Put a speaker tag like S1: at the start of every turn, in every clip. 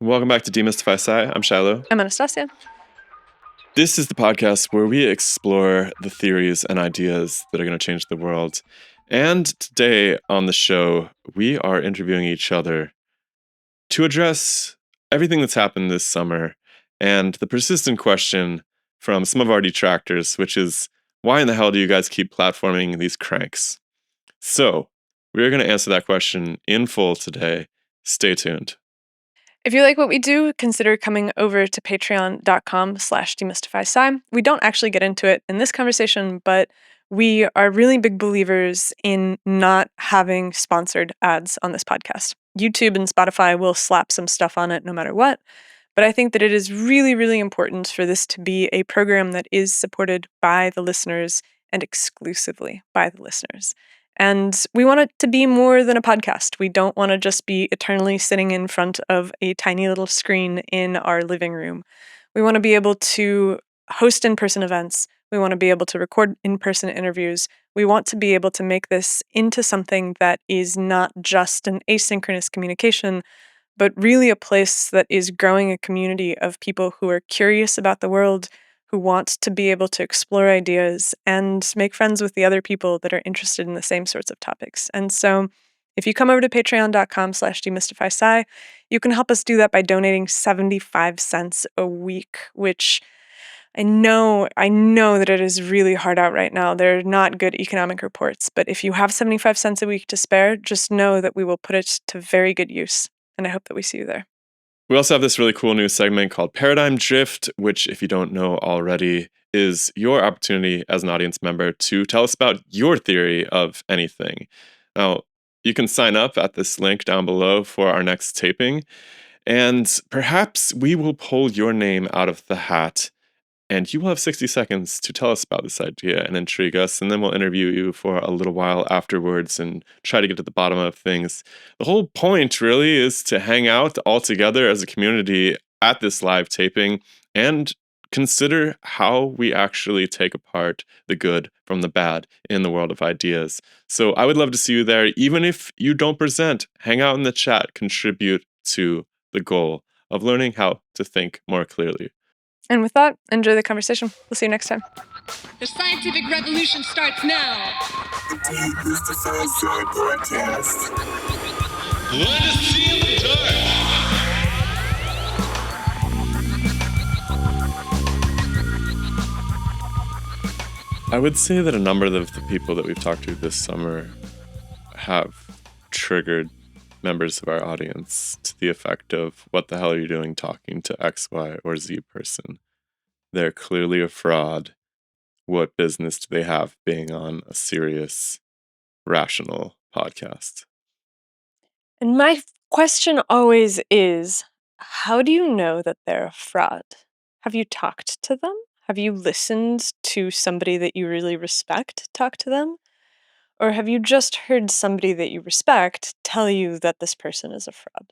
S1: Welcome back to DemystifySci. I'm Shilo.
S2: I'm Nastia.
S1: This is the podcast where we explore the theories and ideas that are going to change the world. And today on the show, we are interviewing each other to address everything that's happened this summer and the persistent question from some of our detractors, which is, why in the hell do you guys keep platforming these cranks? So, we're going to answer that question in full today. Stay tuned.
S2: If you like what we do, consider coming over to patreon.com/DemystifySci. We don't actually get into it in this conversation, but we are really big believers in not having sponsored ads on this podcast. YouTube and Spotify will slap some stuff on it no matter what, but I think that it is really, really important for this to be a program that is supported by the listeners and exclusively by the listeners. And we want it to be more than a podcast. We don't want to just be eternally sitting in front of a tiny little screen in our living room. We want to be able to host in-person events. We want to be able to record in-person interviews. We want to be able to make this into something that is not just an asynchronous communication, but really a place that is growing a community of people who are curious about the world, who want to be able to explore ideas and make friends with the other people that are interested in the same sorts of topics. And so if you come over to patreon.com/demystifysci, you can help us do that by donating 75 cents a week, which I know that it is really hard out right now. They're not good economic reports, but if you have 75 cents a week to spare, just know that we will put it to very good use. And I hope that we see you there.
S1: We also have this really cool new segment called Paradigm Drift, which, if you don't know already, is your opportunity as an audience member to tell us about your theory of anything. Now, you can sign up at this link down below for our next taping, and perhaps we will pull your name out of the hat, and you will have 60 seconds to tell us about this idea and intrigue us, and then we'll interview you for a little while afterwards and try to get to the bottom of things. The whole point, really, is to hang out all together as a community at this live taping and consider how we actually take apart the good from the bad in the world of ideas. So I would love to see you there. Even if you don't present, hang out in the chat, contribute to the goal of learning how to think more clearly.
S2: And with that, enjoy the conversation. We'll see you next time.
S3: The scientific revolution starts now.
S4: The DemystifySci podcast.
S5: Let us see in the dark.
S1: I would say that a number of the people that we've talked to this summer have triggered members of our audience to the effect of, what the hell are you doing talking to X, Y, or Z person? They're clearly a fraud. What business do they have being on a serious, rational podcast?
S2: And my question always is, how do you know that they're a fraud? Have you talked to them? Have you listened to somebody that you really respect talk to them? Or have you just heard somebody that you respect tell you that this person is a fraud?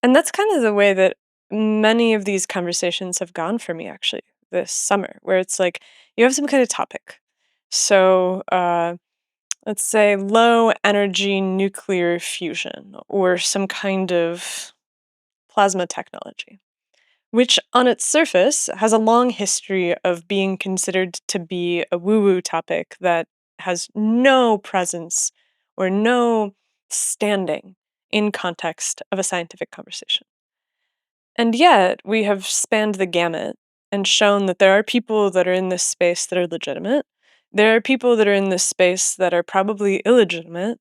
S2: And that's kind of the way that many of these conversations have gone for me, actually, this summer, where it's like you have some kind of topic. So, let's say low energy nuclear fusion or some kind of plasma technology, which on its surface has a long history of being considered to be a woo-woo topic that has no presence or no standing in context of a scientific conversation. And yet, we have spanned the gamut and shown that there are people that are in this space that are legitimate. There are people that are in this space that are probably illegitimate,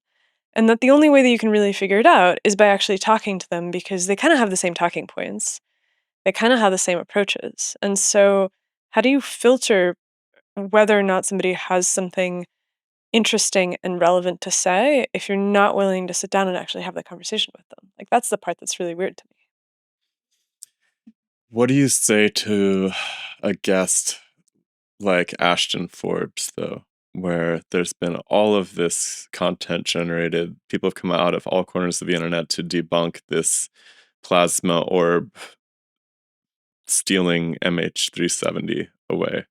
S2: and that the only way that you can really figure it out is by actually talking to them because they kind of have the same talking points. They kind of have the same approaches. And so, how do you filter whether or not somebody has something interesting and relevant to say if you're not willing to sit down and actually have the conversation with them? Like, that's the part that's really weird to me.
S1: What do you say to a guest like Ashton Forbes, though, where there's been all of this content generated? People have come out of all corners of the internet to debunk this plasma orb stealing MH370 away,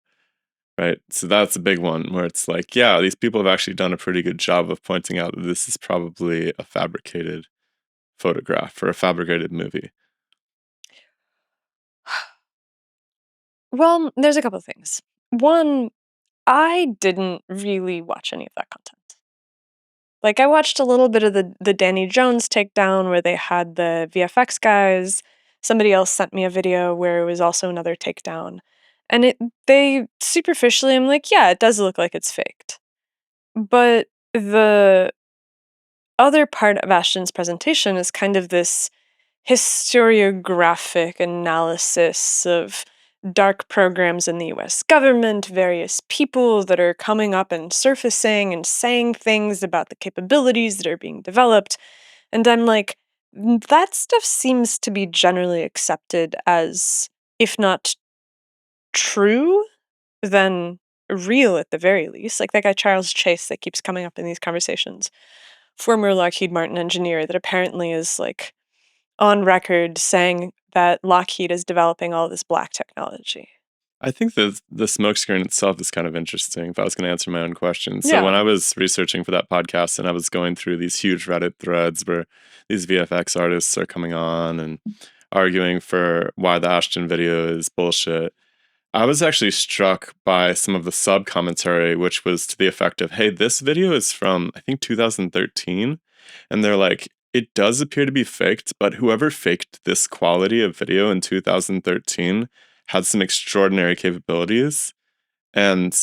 S1: right? So that's a big one where it's like, yeah, these people have actually done a pretty good job of pointing out that this is probably a fabricated photograph or a fabricated movie?
S2: Well, there's a couple things. One, I didn't really watch any of that content. Like, I watched a little bit of the Danny Jones takedown where they had the VFX guys. Somebody else sent me a video where it was also another takedown. And they superficially, I'm like, yeah, it does look like it's faked. But the other part of Ashton's presentation is kind of this historiographic analysis of dark programs in the US government, various people that are coming up and surfacing and saying things about the capabilities that are being developed. And I'm like, that stuff seems to be generally accepted as, if not true, then real at the very least. Like that guy Charles Chase that keeps coming up in these conversations, former Lockheed Martin engineer that apparently is like on record saying that Lockheed is developing all this black technology.
S1: I think the smokescreen itself is kind of interesting if I was going to answer my own question. So
S2: Yeah.
S1: when I was researching for that podcast and I was going through these huge Reddit threads where these VFX artists are coming on and arguing for why the Ashton video is bullshit, I was actually struck by some of the sub commentary, which was to the effect of, hey, this video is from, I think, 2013. And they're like, it does appear to be faked, but whoever faked this quality of video in 2013 had some extraordinary capabilities. And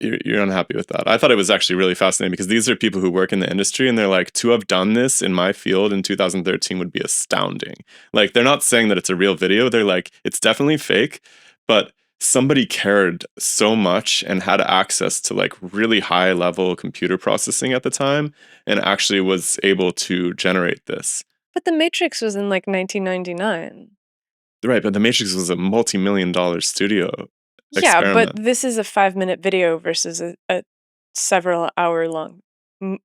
S1: you're unhappy with that. I thought it was actually really fascinating because these are people who work in the industry and they're like, to have done this in my field in 2013 would be astounding. Like, they're not saying that it's a real video. They're like, it's definitely fake, but somebody cared so much and had access to like really high level computer processing at the time and actually was able to generate this.
S2: But The Matrix was in like 1999.
S1: Right, but The Matrix was a multi-million-dollar studio
S2: Yeah, but
S1: experiment.
S2: this is a 5-minute video versus a several hour long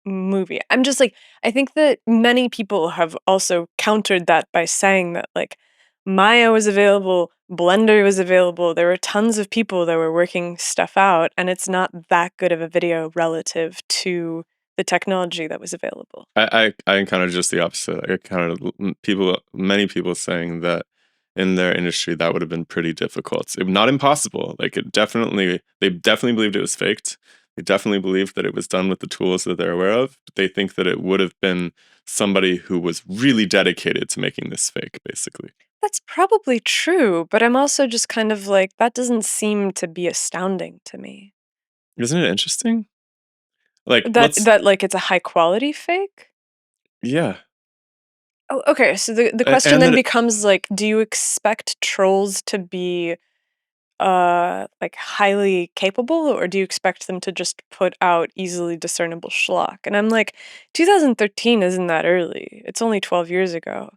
S2: movie. I'm just like, I think that many people have also countered that by saying that like Maya was available, Blender was available. There were tons of people that were working stuff out, and it's not that good of a video relative to the technology that was available.
S1: I encountered just the opposite. I encountered many people saying that in their industry that would have been pretty difficult. Not impossible. Like they definitely believed it was faked. They definitely believed that it was done with the tools that they're aware of. But they think that it would have been somebody who was really dedicated to making this fake, basically.
S2: That's probably true, but I'm also just kind of like, that doesn't seem to be astounding to me.
S1: Isn't it interesting? Like,
S2: That like it's a high quality fake?
S1: yeah.
S2: Oh, okay. So the question
S1: And
S2: then
S1: then
S2: becomes like, do you expect trolls to be like highly capable, or do you expect them to just put out easily discernible schlock? And I'm like, 2013 isn't that early. It's only 12 years ago.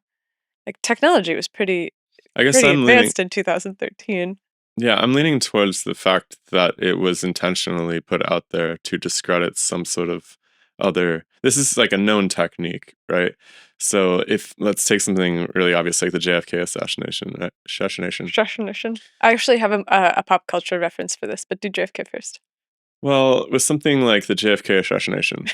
S2: Like technology was pretty
S1: I guess
S2: pretty
S1: I'm leaning.
S2: advanced in 2013.
S1: Yeah, I'm leaning towards the fact that it was intentionally put out there to discredit some sort of other. This is like a known technique, right? So if let's take something really obvious like the JFK assassination, right?
S2: Shushination. I actually have a pop culture reference for this, but do JFK first.
S1: Well, with something like the JFK assassination,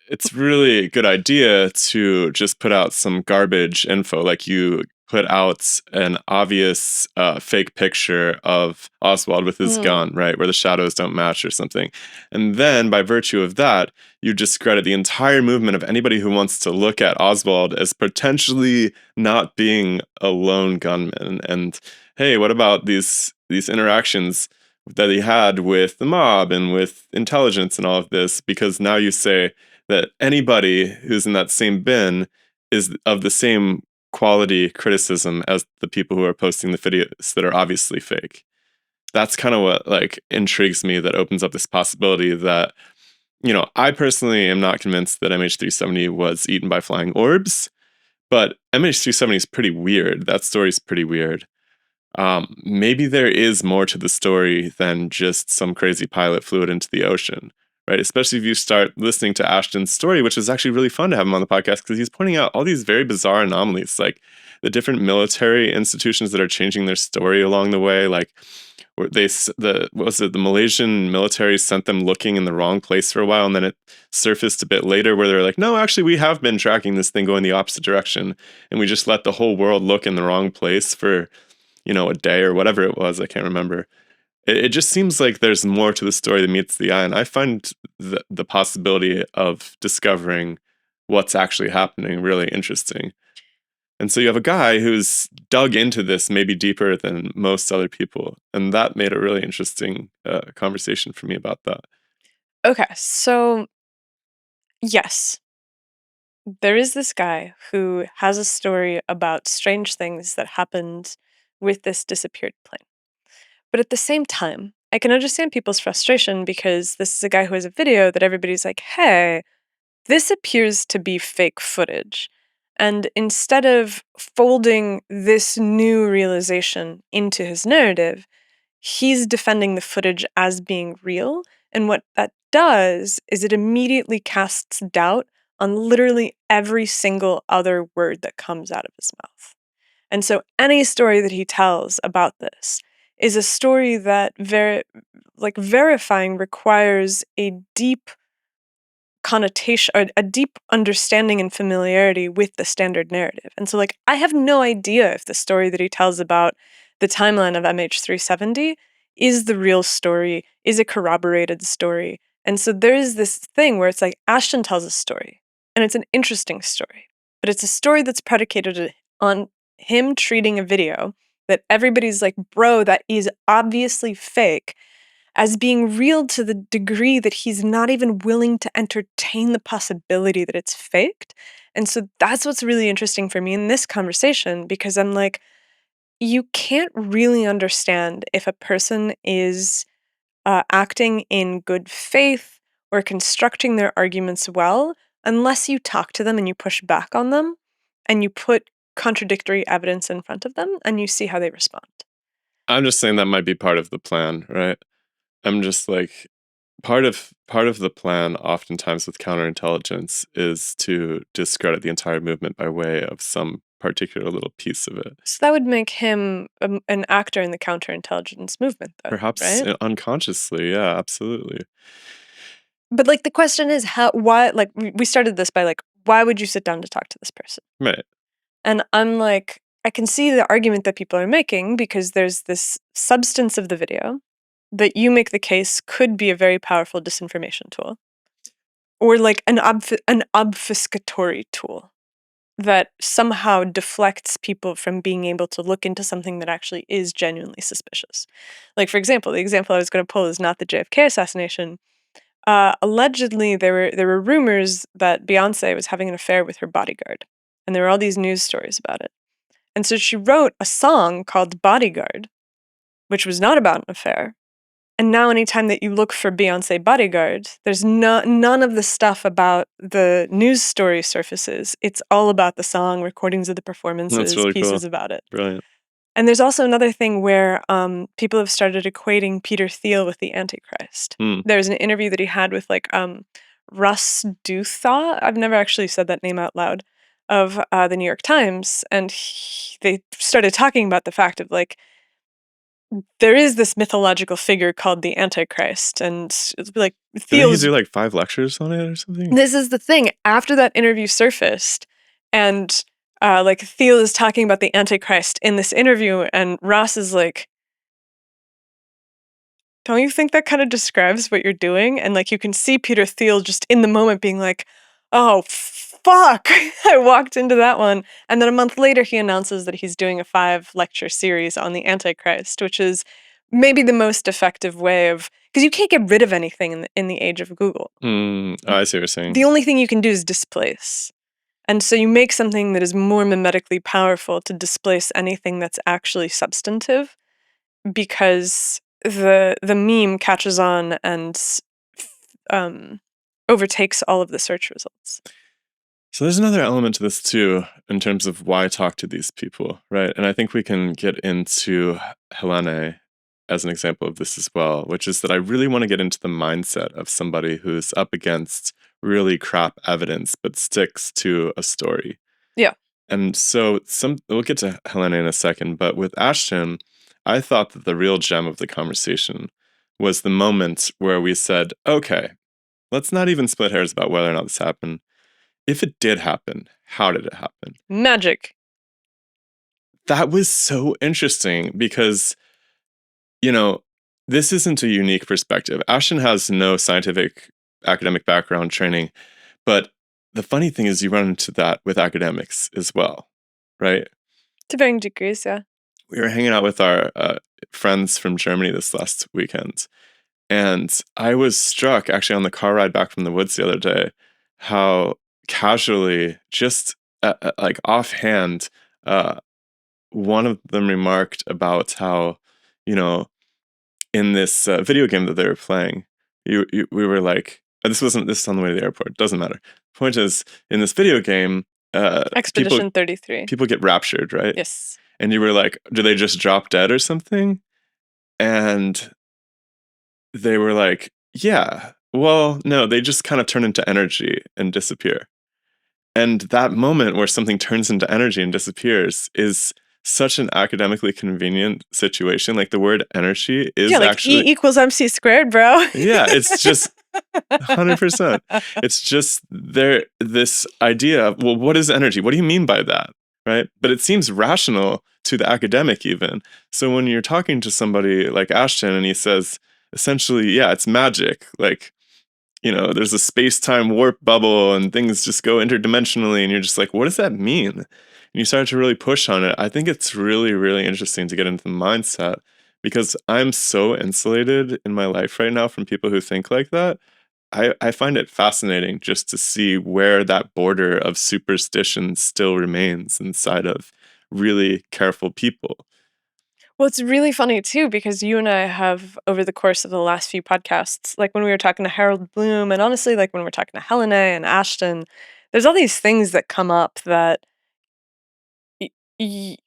S1: it's really a good idea to just put out some garbage info. Like you put out an obvious fake picture of Oswald with his gun, right, where the shadows don't match or something. And then by virtue of that, you discredit the entire movement of anybody who wants to look at Oswald as potentially not being a lone gunman. And hey, what about these interactions that he had with the mob and with intelligence and all of this? Because now you say that anybody who's in that same bin is of the same quality criticism as the people who are posting the videos that are obviously fake. That's kind of what like intrigues me, that opens up this possibility that, you know, I personally am not convinced that MH370 was eaten by flying orbs, but MH370 is pretty weird. That story's pretty weird. Maybe there is more to the story than just some crazy pilot flew it into the ocean, right? Especially if you start listening to Ashton's story, which is actually really fun to have him on the podcast because he's pointing out all these very bizarre anomalies, like the different military institutions that are changing their story along the way, like where the Malaysian military sent them looking in the wrong place for a while, and then it surfaced a bit later where they're like, no, actually we have been tracking this thing going the opposite direction, and we just let the whole world look in the wrong place for a day or whatever it was. I can't remember. It just seems like there's more to the story than meets the eye, and I find the possibility of discovering what's actually happening really interesting. And so you have a guy who's dug into this maybe deeper than most other people. And that made a really interesting conversation for me about that.
S2: Okay, so yes, there is this guy who has a story about strange things that happened with this disappeared plane. But at the same time, I can understand people's frustration because this is a guy who has a video that everybody's like, hey, this appears to be fake footage. And instead of folding this new realization into his narrative, he's defending the footage as being real. And what that does is it immediately casts doubt on literally every single other word that comes out of his mouth. And so any story that he tells about this is a story that verifying requires a deep connotation or a deep understanding and familiarity with the standard narrative. And so I have no idea if the story that he tells about the timeline of MH370 is the real story, is a corroborated story. And so there is this thing where it's like Ashton tells a story, and it's an interesting story, but it's a story that's predicated on him treating a video that everybody's like, bro, that is obviously fake, as being real to the degree that he's not even willing to entertain the possibility that it's faked. And so that's what's really interesting for me in this conversation, because I'm like, you can't really understand if a person is acting in good faith or constructing their arguments well unless you talk to them and you push back on them and you put contradictory evidence in front of them and you see how they respond.
S1: I'm just saying that might be part of the plan, right? I'm just like, part of the plan oftentimes with counterintelligence is to discredit the entire movement by way of some particular little piece of it.
S2: So that would make him an actor in the counterintelligence movement, though,
S1: Perhaps
S2: right?
S1: unconsciously, yeah, absolutely.
S2: But the question is why, we started this by why would you sit down to talk to this person?
S1: Right.
S2: And I'm like, I can see the argument that people are making because there's this substance of the video that you make the case could be a very powerful disinformation tool, or an obfuscatory tool that somehow deflects people from being able to look into something that actually is genuinely suspicious. For example, the example I was going to pull is not the JFK assassination. Allegedly, there were rumors that Beyonce was having an affair with her bodyguard, and there were all these news stories about it. And so she wrote a song called Bodyguard, which was not about an affair. And now anytime that you look for Beyonce Bodyguard, there's none of the stuff about the news story surfaces. It's all about the song, recordings of the performances,
S1: That's really
S2: pieces
S1: cool.
S2: about it.
S1: Brilliant.
S2: And there's also another thing where people have started equating Peter Thiel with the Antichrist. There's an interview that he had with Russ Douthat. I've never actually said that name out loud, of the New York Times, and they started talking about the fact of there is this mythological figure called the Antichrist, and it's
S1: Didn't he
S2: Thiel's.
S1: do 5 lectures on it or something?
S2: This is the thing. After that interview surfaced, and Thiel is talking about the Antichrist in this interview, and Ross is like, "Don't you think that kind of describes what you're doing?" And you can see Peter Thiel just in the moment being like, "Oh fuck!" I walked into that one, and then a month later he announces that he's doing a 5-lecture series on the Antichrist, which is maybe the most effective way of, because you can't get rid of anything in the age of Google.
S1: Oh, I see what you're saying.
S2: The only thing you can do is displace. And so you make something that is more mimetically powerful to displace anything that's actually substantive, because the meme catches on and overtakes all of the search results.
S1: So there's another element to this too, in terms of why talk to these people, right? And I think we can get into Helene as an example of this as well, which is that I really want to get into the mindset of somebody who's up against really crap evidence but sticks to a story.
S2: Yeah.
S1: And so we'll get to Helena in a second, but with Ashton, I thought that the real gem of the conversation was the moment where we said, okay, let's not even split hairs about whether or not this happened. If it did happen, how did it happen?
S2: Magic.
S1: That was so interesting because, you know, this isn't a unique perspective. Ashton has no scientific academic background training, but the funny thing is you run into that with academics as well, right?
S2: To varying degrees, yeah.
S1: We were hanging out with our friends from Germany this last weekend, and I was struck actually on the car ride back from the woods the other day how casually, just like offhand, one of them remarked about how, you know, in this video game that they were playing, we were like, this is on the way to the airport. Doesn't matter. Point is, in this video game,
S2: Expedition 33.
S1: people get raptured, right?
S2: Yes.
S1: And you were like, do they just drop dead or something? And they were like, yeah, well, no, they just kind of turn into energy and disappear. And that moment where something turns into energy and disappears is such an academically convenient situation. Like the word energy is
S2: like
S1: actually
S2: E equals MC squared, bro.
S1: yeah, it's just 100%. It's just this idea of, well, what is energy? What do you mean by that? Right? But it seems rational to the academic even. So when you're talking to somebody like Ashton and he says, essentially, yeah, it's magic. Like, you know, there's a space-time warp bubble and things just go interdimensionally and you're just like, what does that mean? And you start to really push on it. I think it's really, really interesting to get into the mindset because I'm so insulated in my life right now from people who think like that. I find it fascinating just to see where that border of superstition still remains inside of really careful people.
S2: Well, it's really funny too, because you and I have, over the course of the last few podcasts, like when we were talking to Harold Bloom, and honestly, like when we're talking to Helena and Ashton, there's all these things that come up that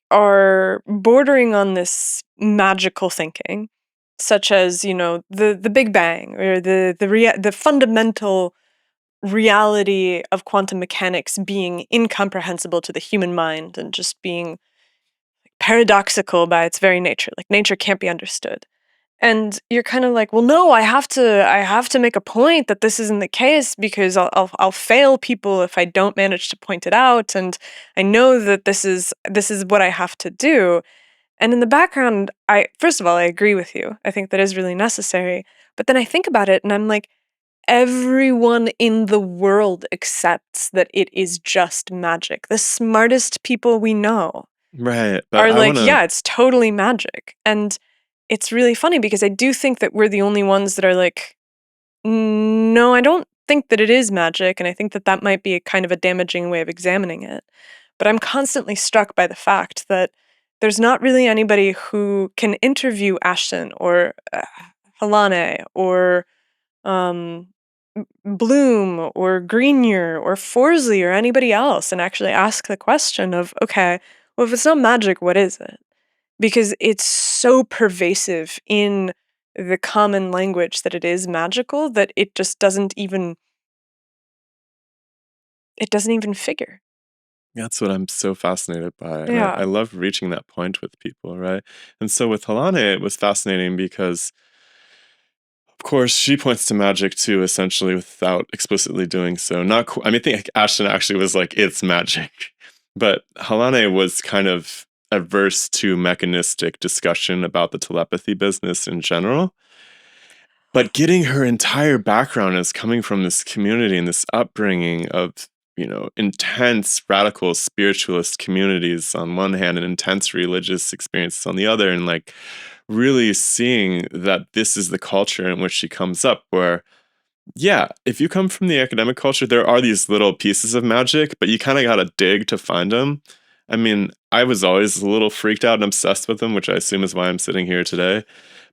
S2: are bordering on this magical thinking, such as, you know, the Big Bang or the fundamental reality of quantum mechanics being incomprehensible to the human mind and just being paradoxical by its very nature. Like nature can't be understood. And you're kind of like, well, no, I have to make a point that this isn't the case because I'll fail people if I don't manage to point it out. And I know that this is what I have to do. And in the background, first of all, I agree with you. I think that is really necessary. But then I think about it and I'm like, everyone in the world accepts that it is just magic. The smartest people we know
S1: Right. But
S2: are
S1: I
S2: like,
S1: wanna
S2: yeah, it's totally magic. And it's really funny because I do think that we're the only ones that are like, no, I don't think that it is magic. And I think that that might be a kind of a damaging way of examining it. But I'm constantly struck by the fact that there's not really anybody who can interview Ashton or Halane or um, Bloom or Grenier or Forsley or anybody else and actually ask the question of, okay, well, if it's not magic, what is it? Because it's so pervasive in the common language that it is magical that it just doesn't even figure.
S1: That's what I'm so fascinated by. And
S2: Yeah.
S1: I love reaching that point with people, right? And so with Halane, it was fascinating because, of course, she points to magic too, essentially, without explicitly doing so. I mean, I think Ashton actually was like, it's magic. But Halane was kind of averse to mechanistic discussion about the telepathy business in general. But getting her entire background is coming from this community and this upbringing of, you know, intense radical spiritualist communities on one hand and intense religious experiences on the other, and like really seeing that this is the culture in which she comes up, where yeah, if you come from the academic culture, there are these little pieces of magic, but you kind of got to dig to find them. I mean, I was always a little freaked out and obsessed with them, which I assume is why I'm sitting here today.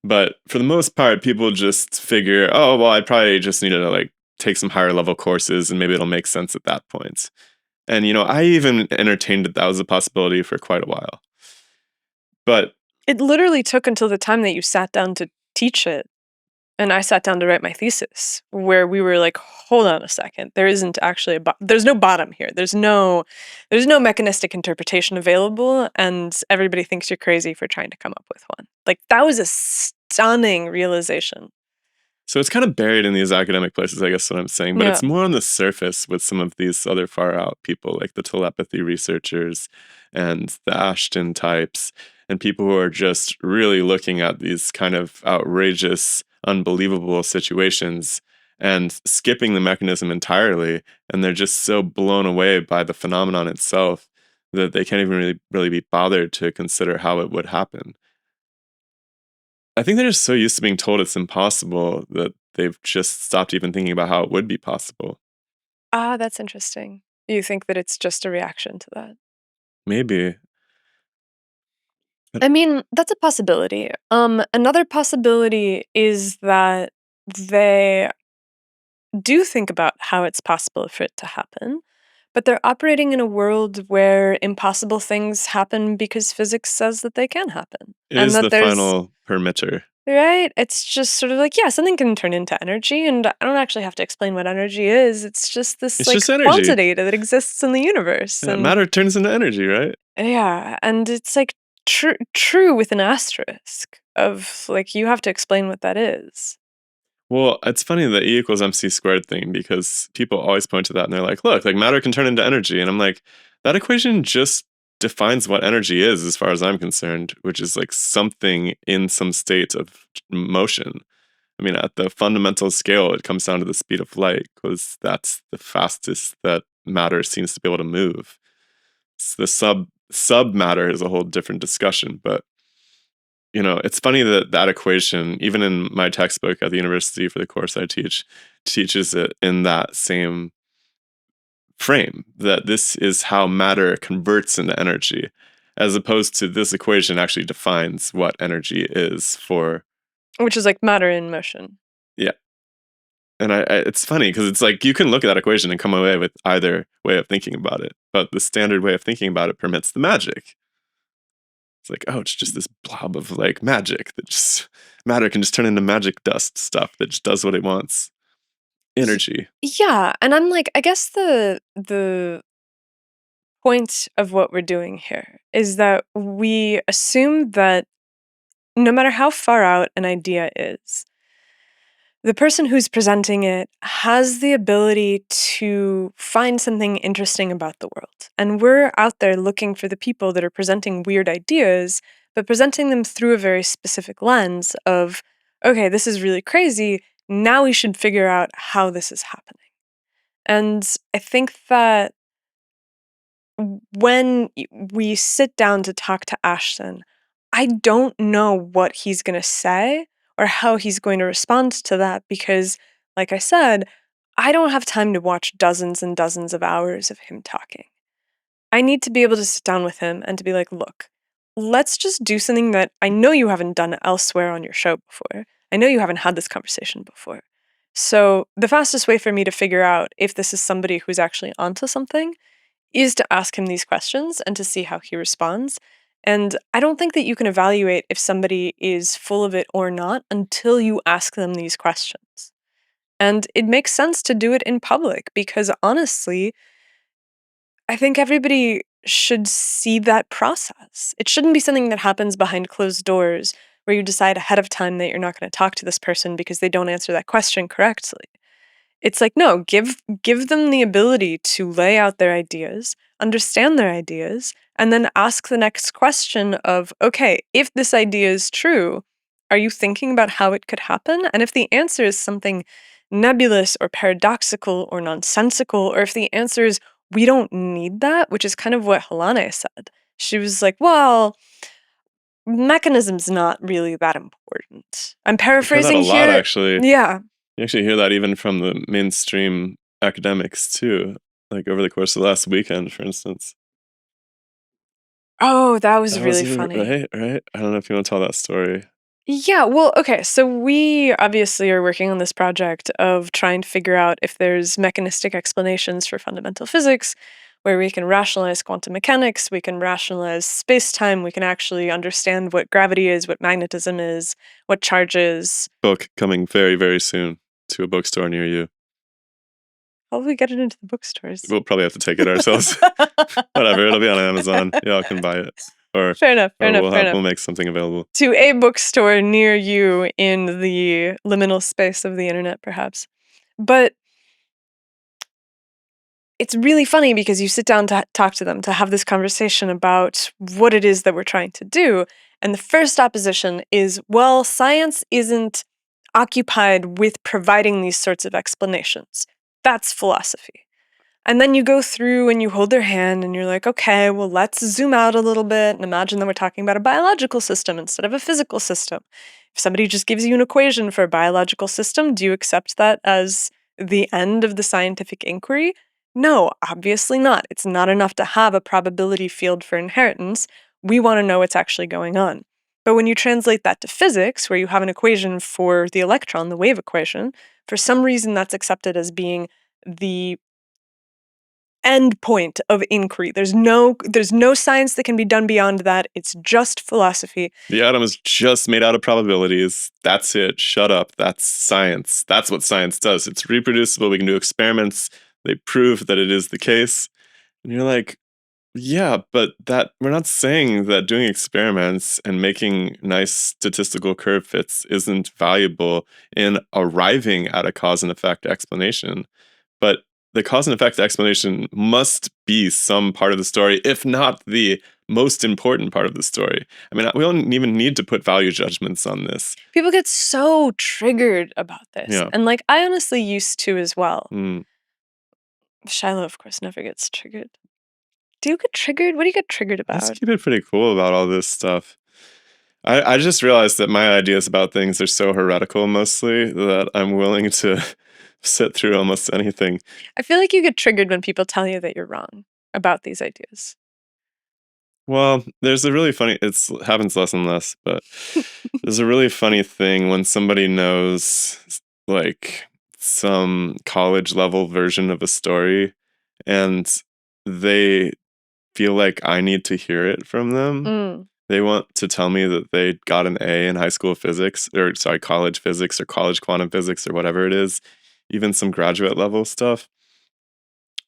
S1: But for the most part, people just figure, oh, well, I probably just need to like take some higher level courses and maybe it'll make sense at that point. And, you know, I even entertained that was a possibility for quite a while. But
S2: It literally took until the time that you sat down to teach it, and I sat down to write my thesis, where we were like, hold on a second, there isn't actually there's no bottom here. There's no mechanistic interpretation available, and everybody thinks you're crazy for trying to come up with one. Like, that was a stunning realization.
S1: So it's kind of buried in these academic places, I guess what I'm saying, but
S2: Yeah.
S1: it's more on the surface with some of these other far out people, like the telepathy researchers and the Ashton types, and people who are just really looking at these kind of outrageous, unbelievable situations and skipping the mechanism entirely. And they're just so blown away by the phenomenon itself that they can't even really be bothered to consider how it would happen. I think they're just so used to being told it's impossible that they've just stopped even thinking about how it would be possible.
S2: Ah, that's interesting. You think that it's just a reaction to that?
S1: Maybe.
S2: I mean, that's a possibility. Another possibility is that they do think about how it's possible for it to happen, but they're operating in a world where impossible things happen because physics says that they can happen. And
S1: Is
S2: that
S1: the
S2: there's,
S1: final permitter.
S2: right? It's just sort of like, yeah, something can turn into energy, and I don't actually have to explain what energy is. It's just this
S1: It's
S2: like
S1: just energy.
S2: quantity that exists in the universe.
S1: Yeah,
S2: And
S1: matter turns into energy, right?
S2: yeah, and it's like true with an asterisk of like you have to explain what that is.
S1: Well, it's funny the E equals MC squared thing because people always point to that and they're like, look, like matter can turn into energy. And I'm like, that equation just defines what energy is as far as I'm concerned, which is like something in some state of motion. I mean, at the fundamental scale, it comes down to the speed of light because that's the fastest that matter seems to be able to move. The sub matter is a whole different discussion, but it's funny that that equation, even in my textbook at the university for the course I teach, teaches it in that same frame, that this is how matter converts into energy, as opposed to this equation actually defines what energy is for.
S2: Which is like matter in motion.
S1: Yeah. And it's funny because it's like you can look at that equation and come away with either way of thinking about it, but the standard way of thinking about it permits the magic. It's like, oh, it's just this blob of like magic that just matter can just turn into magic dust stuff that just does what it wants. Energy.
S2: Yeah, and I'm like, I guess the point of what we're doing here is that we assume that no matter how far out an idea is, the person who's presenting it has the ability to find something interesting about the world. And we're out there looking for the people that are presenting weird ideas, but presenting them through a very specific lens of, okay, this is really crazy. Now we should figure out how this is happening. And I think that when we sit down to talk to Ashton, I don't know what he's going to say or how he's going to respond to that because, like I said, I don't have time to watch dozens and dozens of hours of him talking. I need to be able to sit down with him and to be like, look, let's just do something that I know you haven't done elsewhere on your show before. I know you haven't had this conversation before. So, the fastest way for me to figure out if this is somebody who's actually onto something is to ask him these questions and to see how he responds. And I don't think that you can evaluate if somebody is full of it or not until you ask them these questions. And it makes sense to do it in public because honestly, I think everybody should see that process. It shouldn't be something that happens behind closed doors where you decide ahead of time that you're not going to talk to this person because they don't answer that question correctly. It's like, no, give them the ability to lay out their ideas, understand their ideas, and then ask the next question of, okay, if this idea is true, are you thinking about how it could happen? And if the answer is something nebulous or paradoxical or nonsensical, or if the answer is we don't need that, which is kind of what Helane said. She was like, well, mechanism's not really that important. I'm
S1: I heard that a
S2: paraphrasing
S1: lot,
S2: here.
S1: actually.
S2: Yeah.
S1: You actually hear that even from the mainstream academics, too. Like over the course of the last weekend, for instance.
S2: Oh, that was
S1: That
S2: really
S1: was
S2: funny.
S1: right. I don't know if you want to tell that story.
S2: Yeah, well, okay, so we obviously are working on this project of trying to figure out if there's mechanistic explanations for fundamental physics, where we can rationalize quantum mechanics, we can rationalize space-time, we can actually understand what gravity is, what magnetism is, what charge is.
S1: Book coming very, very soon to a bookstore near you.
S2: How will we get it into the bookstores?
S1: We'll probably have to take it ourselves. Whatever, it'll be on Amazon. Y'all can buy it. Or
S2: Fair enough, fair enough, fair enough.
S1: we'll make something available.
S2: To a bookstore near you in the liminal space of the internet, perhaps. But it's really funny because you sit down to talk to them, to have this conversation about what it is that we're trying to do. And the first opposition is, well, science isn't occupied with providing these sorts of explanations. That's philosophy. And then you go through and you hold their hand and you're like, okay, well, let's zoom out a little bit and imagine that we're talking about a biological system instead of a physical system. If somebody just gives you an equation for a biological system, do you accept that as the end of the scientific inquiry? No, obviously not. It's not enough to have a probability field for inheritance. We want to know what's actually going on. But when you translate that to physics, where you have an equation for the electron, the wave equation, for some reason that's accepted as being the end point of inquiry. There's no science that can be done beyond that. It's just philosophy.
S1: The atom is just made out of probabilities. That's it. Shut up. That's science. That's what science does. It's reproducible. We can do experiments. They prove that it is the case. And you're like, yeah, but that we're not saying that doing experiments and making nice statistical curve fits isn't valuable in arriving at a cause and effect explanation. But the cause and effect explanation must be some part of the story, if not the most important part of the story. I mean, we don't even need to put value judgments on this.
S2: People get so triggered about this.
S1: Yeah.
S2: And like, I honestly used to as well.
S1: Mm.
S2: Shilo, of course, never gets triggered. Do you get triggered? What do you get triggered
S1: Let's
S2: about?
S1: keep it pretty cool about all this stuff. I just realized that my ideas about things are so heretical mostly that I'm willing to sit through almost anything.
S2: I feel like you get triggered when people tell you that you're wrong about these ideas.
S1: Well, there's a really funny, it happens less and less, but there's a really funny thing when somebody knows like some college level version of a story and they feel like I need to hear it from them.
S2: Mm.
S1: They want to tell me that they got an A in high school physics, or sorry, college physics or college quantum physics or whatever it is, even some graduate level stuff.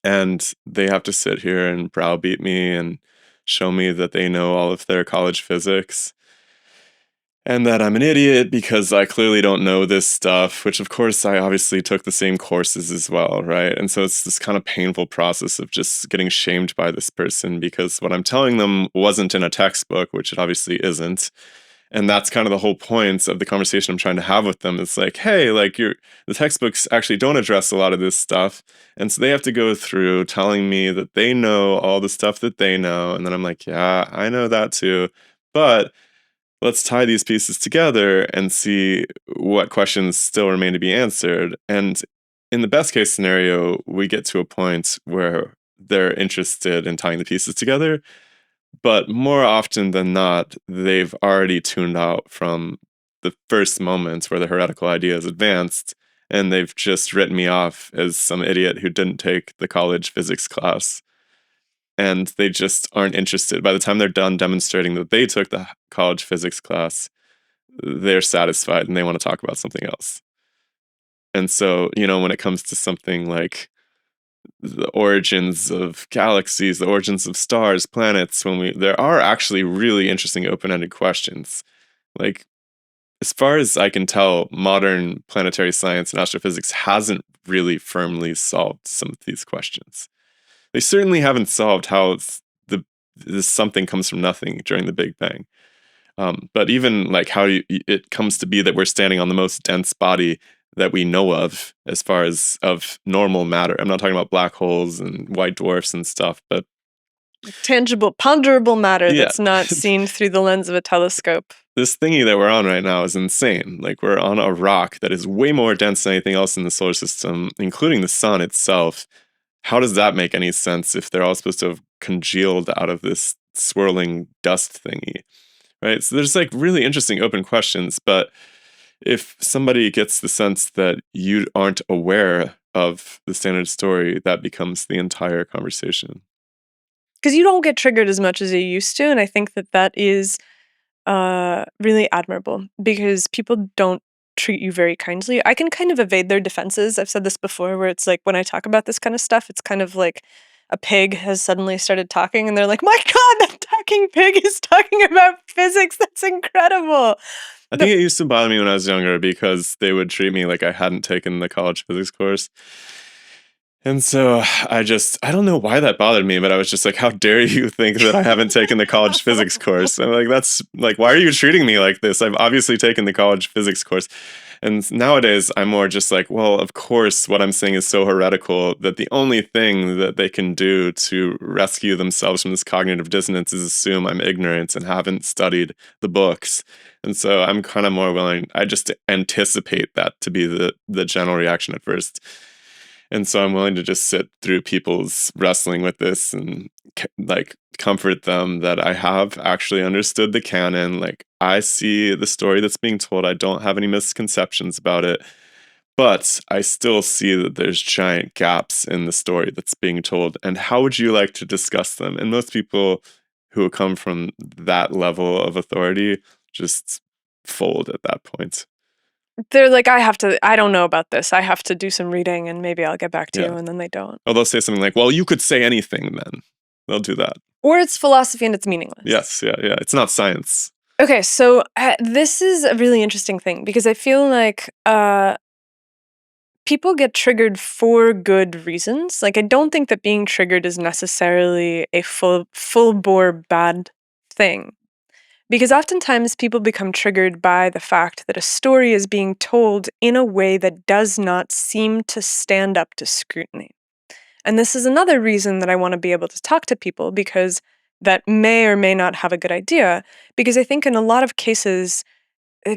S1: And they have to sit here and browbeat me and show me that they know all of their college physics and that I'm an idiot because I clearly don't know this stuff, which of course I obviously took the same courses as well, right? And so it's this kind of painful process of just getting shamed by this person because what I'm telling them wasn't in a textbook, which it obviously isn't. And that's kind of the whole point of the conversation I'm trying to have with them. It's like, hey, like the textbooks actually don't address a lot of this stuff. And so they have to go through telling me that they know all the stuff that they know. And then I'm like, yeah, I know that too. But let's tie these pieces together and see what questions still remain to be answered. And in the best case scenario, we get to a point where they're interested in tying the pieces together. But more often than not, they've already tuned out from the first moments where the heretical idea is advanced, and they've just written me off as some idiot who didn't take the college physics class. And they just aren't interested. By the time they're done demonstrating that they took the college physics class, they're satisfied and they want to talk about something else. And so, when it comes to something like the origins of galaxies, the origins of stars, planets, there are actually really interesting open-ended questions. Like, as far as I can tell, modern planetary science and astrophysics hasn't really firmly solved some of these questions. They certainly haven't solved how this something comes from nothing during the Big Bang. But even like how it comes to be that we're standing on the most dense body that we know of as far as of normal matter. I'm not talking about black holes and white dwarfs and stuff, but
S2: tangible, ponderable matter
S1: Yeah.
S2: that's not seen through the lens of a telescope.
S1: This thingy that we're on right now is insane. Like, we're on a rock that is way more dense than anything else in the solar system, including the sun itself. How does that make any sense if they're all supposed to have congealed out of this swirling dust thingy, right? So there's like really interesting open questions, but if somebody gets the sense that you aren't aware of the standard story, that becomes the entire conversation.
S2: Because you don't get triggered as much as you used to, and I think that is really admirable because people don't treat you very kindly. I can kind of evade their defenses. I've said this before where it's like when I talk about this kind of stuff, it's kind of like a pig has suddenly started talking and they're like, my God, that talking pig is talking about physics. That's incredible.
S1: I think it used to bother me when I was younger because they would treat me like I hadn't taken the college physics course. And so I don't know why that bothered me, but I was just like, how dare you think that I haven't taken the college physics course? I'm like, that's like, why are you treating me like this? I've obviously taken the college physics course. And nowadays I'm more just like, well, of course, what I'm saying is so heretical that the only thing that they can do to rescue themselves from this cognitive dissonance is assume I'm ignorant and haven't studied the books. And so I'm kind of more willing, I just anticipate that to be the general reaction at first. And so I'm willing to just sit through people's wrestling with this and like comfort them that I have actually understood the canon. Like I see the story that's being told. I don't have any misconceptions about it, but I still see that there's giant gaps in the story that's being told. And how would you like to discuss them? And most people who come from that level of authority just fold at that point.
S2: They're like, I don't know about this. I have to do some reading and maybe I'll get back to you.
S1: Yeah.
S2: And then they don't.
S1: Or they'll say something like, well, you could say anything then. They'll do that.
S2: Or it's philosophy and it's meaningless.
S1: Yes, yeah. It's not science.
S2: Okay, so this is a really interesting thing because I feel like people get triggered for good reasons. Like I don't think that being triggered is necessarily a full bore bad thing. Because oftentimes people become triggered by the fact that a story is being told in a way that does not seem to stand up to scrutiny. And this is another reason that I want to be able to talk to people because that may or may not have a good idea. Because I think in a lot of cases,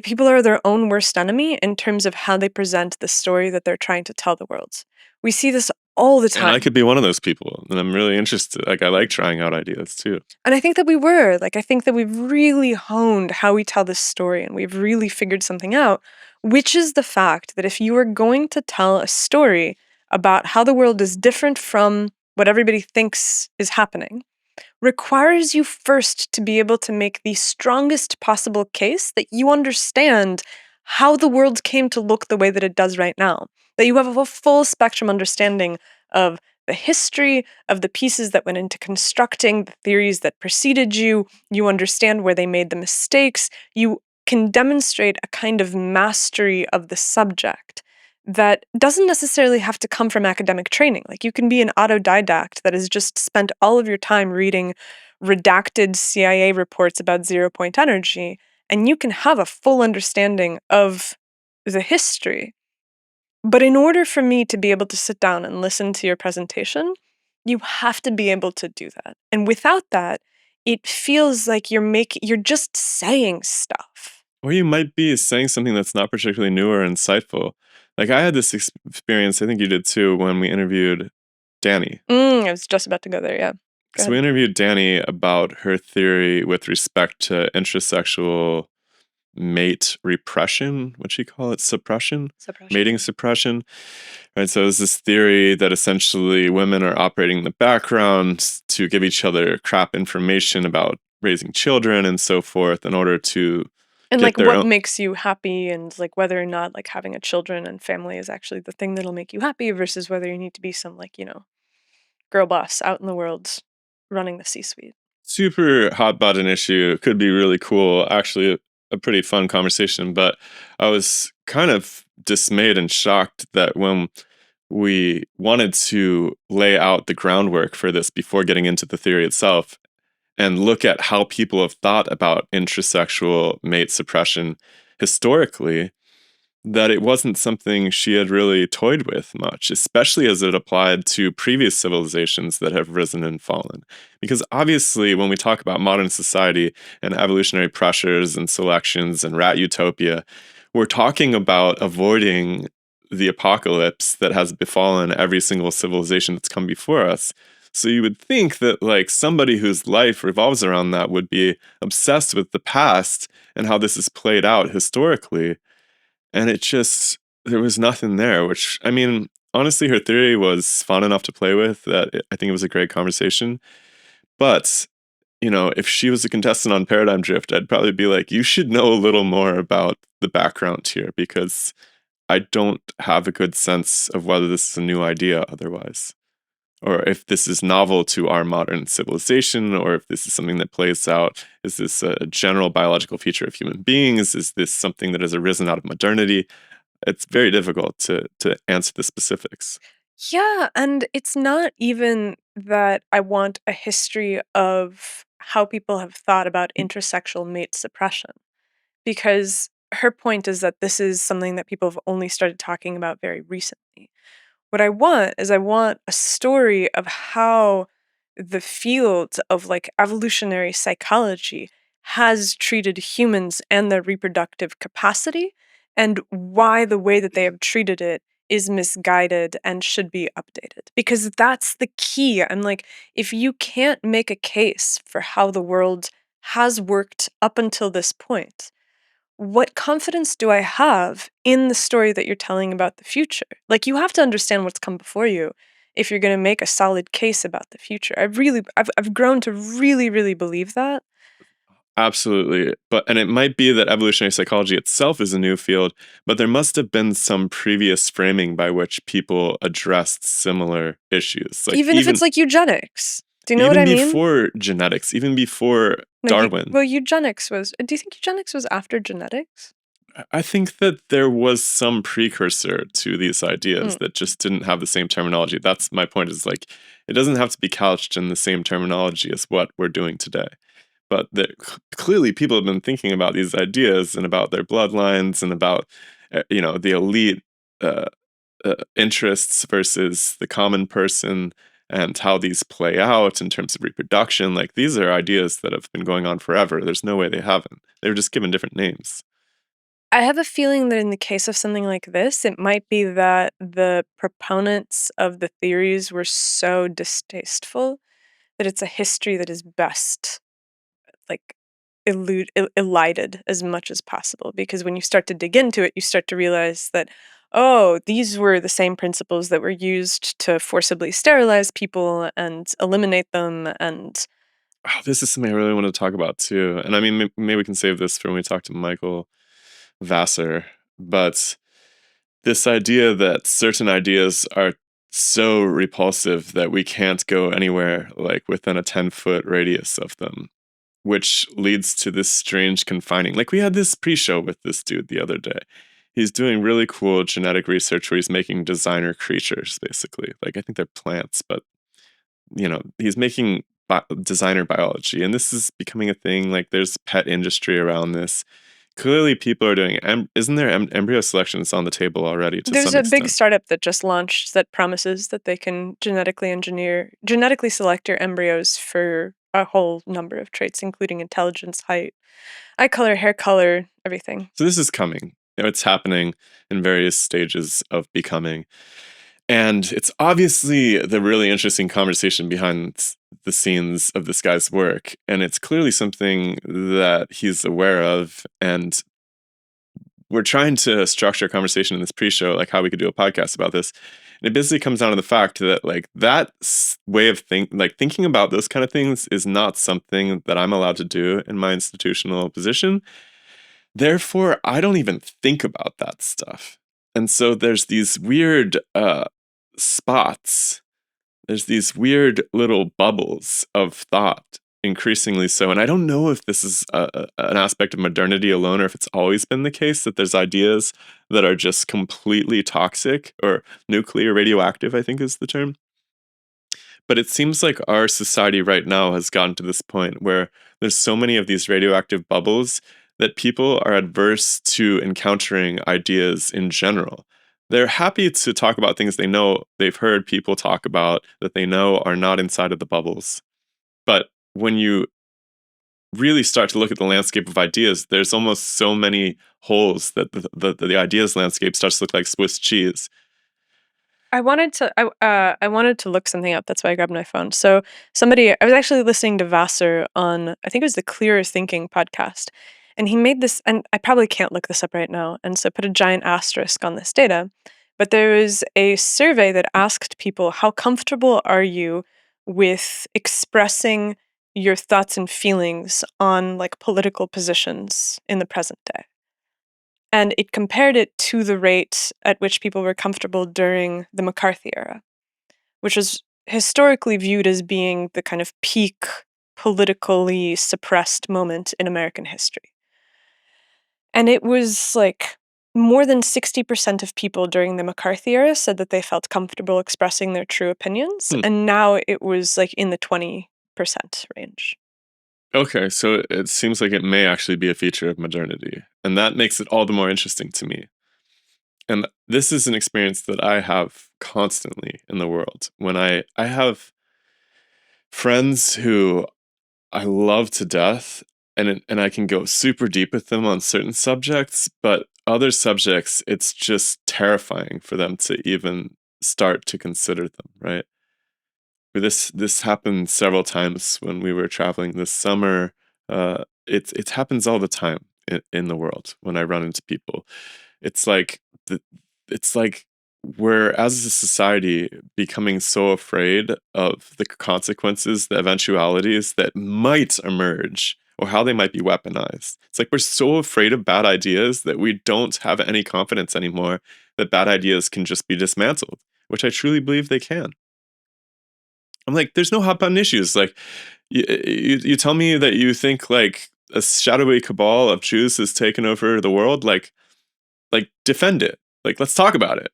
S2: people are their own worst enemy in terms of how they present the story that they're trying to tell the world. We see this all the time.
S1: And I could be one of those people. And I'm really interested. Like, I like trying out ideas too.
S2: And I think that we were. Like, I think that we've really honed how we tell this story and we've really figured something out, which is the fact that if you are going to tell a story about how the world is different from what everybody thinks is happening, requires you first to be able to make the strongest possible case that you understand how the world came to look the way that it does right now. That you have a full spectrum understanding of the history of the pieces that went into constructing the theories that preceded you. You understand where they made the mistakes. You can demonstrate a kind of mastery of the subject that doesn't necessarily have to come from academic training. Like you can be an autodidact that has just spent all of your time reading redacted CIA reports about zero-point energy, and you can have a full understanding of the history. But in order for me to be able to sit down and listen to your presentation, you have to be able to do that. And without that, it feels like you're just saying stuff.
S1: Or you might be saying something that's not particularly new or insightful. Like I had this experience, I think you did too, when we interviewed Danny.
S2: I was just about to go there, yeah.
S1: So we interviewed Danny about her theory with respect to intrasexual mate repression, what you call it, suppression, mating suppression. Right, so there's this theory that essentially women are operating in the background to give each other crap information about raising children and so forth in order to
S2: and
S1: get
S2: like
S1: their
S2: what
S1: own.
S2: makes you happy and like whether or not like having a children and family is actually the thing that'll make you happy versus whether you need to be some like, girl boss out in the world running the C-suite.
S1: Super hot button issue, could be really cool, actually a pretty fun conversation, but I was kind of dismayed and shocked that when we wanted to lay out the groundwork for this before getting into the theory itself and look at how people have thought about intrasexual mate suppression historically, that it wasn't something she had really toyed with much, especially as it applied to previous civilizations that have risen and fallen. Because obviously, when we talk about modern society and evolutionary pressures and selections and rat utopia, we're talking about avoiding the apocalypse that has befallen every single civilization that's come before us. So you would think that like somebody whose life revolves around that would be obsessed with the past and how this is played out historically. And there was nothing there, which, I mean, honestly, her theory was fun enough to play with that I think it was a great conversation. But, if she was a contestant on Paradigm Drift, I'd probably be like, you should know a little more about the background here, because I don't have a good sense of whether this is a new idea otherwise, or if this is novel to our modern civilization, or if this is something that plays out. Is this a general biological feature of human beings? Is this something that has arisen out of modernity? It's very difficult to answer the specifics.
S2: Yeah, and it's not even that I want a history of how people have thought about intersexual mate suppression, because her point is that this is something that people have only started talking about very recently. What I want is I want a story of how the field of like evolutionary psychology has treated humans and their reproductive capacity, and why the way that they have treated it is misguided and should be updated. Because that's the key. I'm like, if you can't make a case for how the world has worked up until this point, what confidence do I have in the story that you're telling about the future? Like, you have to understand what's come before you if you're going to make a solid case about the future. I've grown to really, really believe that.
S1: Absolutely. And it might be that evolutionary psychology itself is a new field, but there must have been some previous framing by which people addressed similar issues. Like
S2: Even if it's like eugenics. Do you know what
S1: even
S2: I mean?
S1: before genetics, even before
S2: No,
S1: Darwin.
S2: well, eugenics was. Do you think eugenics was after genetics?
S1: I think that there was some precursor to these ideas
S2: Mm.
S1: that just didn't have the same terminology. That's my point, is like, it doesn't have to be couched in the same terminology as what we're doing today. But clearly people have been thinking about these ideas and about their bloodlines and about, the elite uh, interests versus the common person, and how these play out in terms of reproduction. Like, these are ideas that have been going on forever. There's no way they haven't. They were just given different names.
S2: I have a feeling that in the case of something like this, it might be that the proponents of the theories were so distasteful that it's a history that is best, like, elided as much as possible. Because when you start to dig into it, you start to realize that, oh, these were the same principles that were used to forcibly sterilize people and eliminate them. And
S1: Oh, this is something I really want to talk about too. And I mean, maybe we can save this for when we talk to Michael Vassar. But this idea that certain ideas are so repulsive that we can't go anywhere like within a 10-foot radius of them, which leads to this strange confining. Like, we had this pre-show with this dude the other day. He's doing really cool genetic research where he's making designer creatures, basically. Like, I think they're plants, but he's making designer biology, and this is becoming a thing. Like, there's pet industry around this. Clearly people are doing isn't there embryo selection that's on the table already to
S2: there's
S1: some
S2: a big
S1: extent?
S2: startup that just launched that promises that they can genetically select your embryos for a whole number of traits, including intelligence, height, eye color, hair color, everything.
S1: So this is coming. It's happening in various stages of becoming. And it's obviously the really interesting conversation behind the scenes of this guy's work. And it's clearly something that he's aware of. And we're trying to structure a conversation in this pre-show, like how we could do a podcast about this. And it basically comes down to the fact that, like, that way of thinking about those kind of things is not something that I'm allowed to do in my institutional position. Therefore, I don't even think about that stuff. And so there's these weird spots. There's these weird little bubbles of thought, increasingly so. And I don't know if this is an aspect of modernity alone, or if it's always been the case that there's ideas that are just completely toxic, or nuclear radioactive, I think is the term. But it seems like our society right now has gotten to this point where there's so many of these radioactive bubbles that people are adverse to encountering ideas in general. They're happy to talk about things they know they've heard people talk about that they know are not inside of the bubbles. But when you really start to look at the landscape of ideas, there's almost so many holes that the ideas landscape starts to look like Swiss cheese.
S2: I wanted to look something up. That's why I grabbed my phone. So I was actually listening to Vassar on, I think it was the Clearer Thinking podcast, and he made this, and I probably can't look this up right now, and so put a giant asterisk on this data. But there was a survey that asked people, how comfortable are you with expressing your thoughts and feelings on like political positions in the present day. And it compared it to the rate at which people were comfortable during the McCarthy era, which was historically viewed as being the kind of peak politically suppressed moment in American history. And it was like more than 60% of people during the McCarthy era said that they felt comfortable expressing their true opinions. And now it was like in the 20% range.
S1: Okay, so it seems like it may actually be a feature of modernity, and that makes it all the more interesting to me. And this is an experience that I have constantly in the world. When I have friends who I love to death, and I can go super deep with them on certain subjects, but other subjects, it's just terrifying for them to even start to consider them, right? This happened several times when we were traveling this summer. It happens all the time in the world when I run into people. It's like it's like we're, as a society, becoming so afraid of the consequences, the eventualities that might emerge, or how they might be weaponized. It's like we're so afraid of bad ideas that we don't have any confidence anymore that bad ideas can just be dismantled, which I truly believe they can. I'm like, there's no hot button issues. Like, you tell me that you think like a shadowy cabal of Jews has taken over the world. Like defend it. Like, let's talk about it.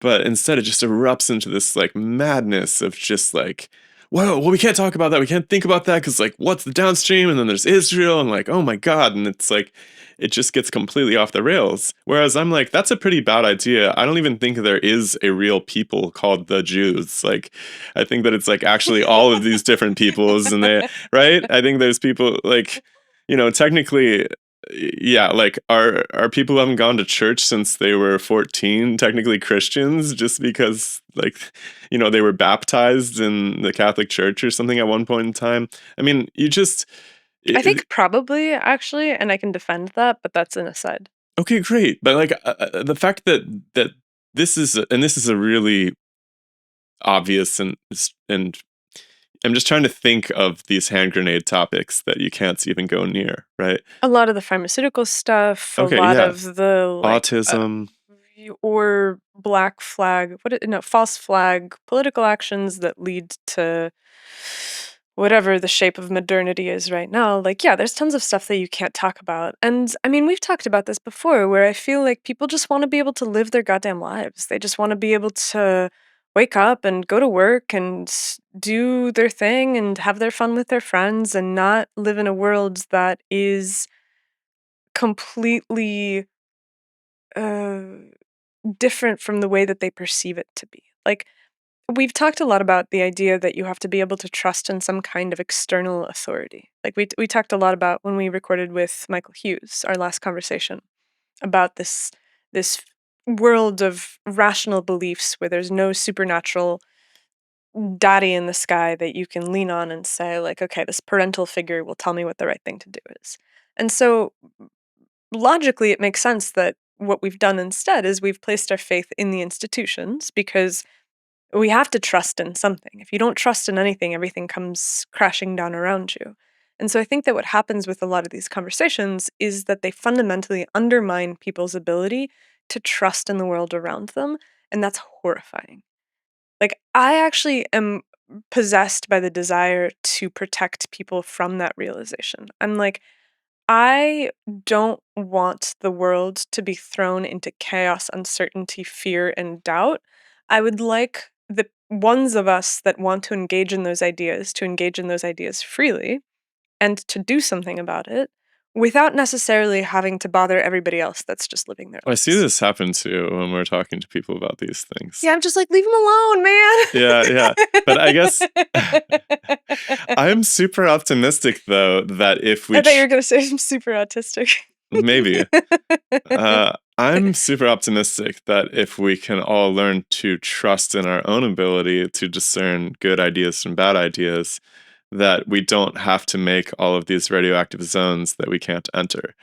S1: But instead, it just erupts into this like madness of just like, whoa, well, we can't talk about that. We can't think about that because like, what's the downstream? And then there's Israel, and like, oh my God, and it's like, it just gets completely off the rails. Whereas I'm like, that's a pretty bad idea. I don't even think there is a real people called the Jews. Like, I think that it's like actually all of these different peoples, and they, right? I think there's people like, technically, yeah, like are people who haven't gone to church since they were 14 technically Christians just because like they were baptized in the Catholic Church or something at one point in time? I mean,
S2: I think probably, actually, and I can defend that, but that's an aside.
S1: Okay, great. But like the fact that this is a really obvious and I'm just trying to think of these hand grenade topics that you can't even go near, right?
S2: A lot of the pharmaceutical stuff,
S1: Okay,
S2: a lot
S1: yeah.
S2: of the like
S1: Autism.
S2: Or black flag, false flag political actions that lead to whatever the shape of modernity is right now. Like, yeah, there's tons of stuff that you can't talk about. And I mean, we've talked about this before, where I feel like people just want to be able to live their goddamn lives. They just want to be able to wake up and go to work and do their thing and have their fun with their friends and not live in a world that is completely uh, different from the way that they perceive it to be. Like, we've talked a lot about the idea that you have to be able to trust in some kind of external authority. Like, we talked a lot about when we recorded with Michael Hughes, our last conversation, about this world of rational beliefs where there's no supernatural daddy in the sky that you can lean on and say, like, okay, this parental figure will tell me what the right thing to do is. And so logically, it makes sense that what we've done instead is we've placed our faith in the institutions because we have to trust in something. If you don't trust in anything, everything comes crashing down around you. And so I think that what happens with a lot of these conversations is that they fundamentally undermine people's ability to trust in the world around them. And that's horrifying. Like, I actually am possessed by the desire to protect people from that realization. I'm like, I don't want the world to be thrown into chaos, uncertainty, fear, and doubt. I would like the ones of us that want to engage in those ideas to engage in those ideas freely and to do something about it without necessarily having to bother everybody else that's just living their
S1: I
S2: lives.
S1: see this happen too when we're talking to people about these things.
S2: Yeah, I'm just like, leave him alone, man.
S1: Yeah. But I guess I'm super optimistic though that if we
S2: I thought you were going to say I'm super autistic.
S1: maybe I'm super optimistic that if we can all learn to trust in our own ability to discern good ideas from bad ideas, that we don't have to make all of these radioactive zones that we can't enter,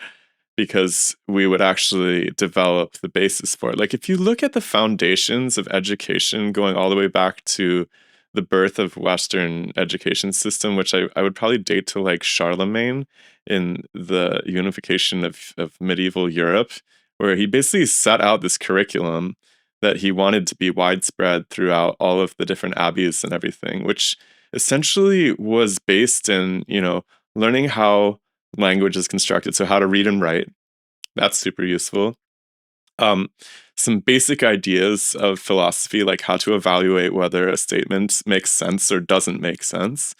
S1: because we would actually develop the basis for it. Like, if you look at the foundations of education going all the way back to the birth of Western education system, which I would probably date to like Charlemagne in the unification of medieval Europe, where he basically set out this curriculum that he wanted to be widespread throughout all of the different abbeys and everything, which essentially was based in, learning how language is constructed, so how to read and write. That's super useful. Some basic ideas of philosophy, like how to evaluate whether a statement makes sense or doesn't make sense.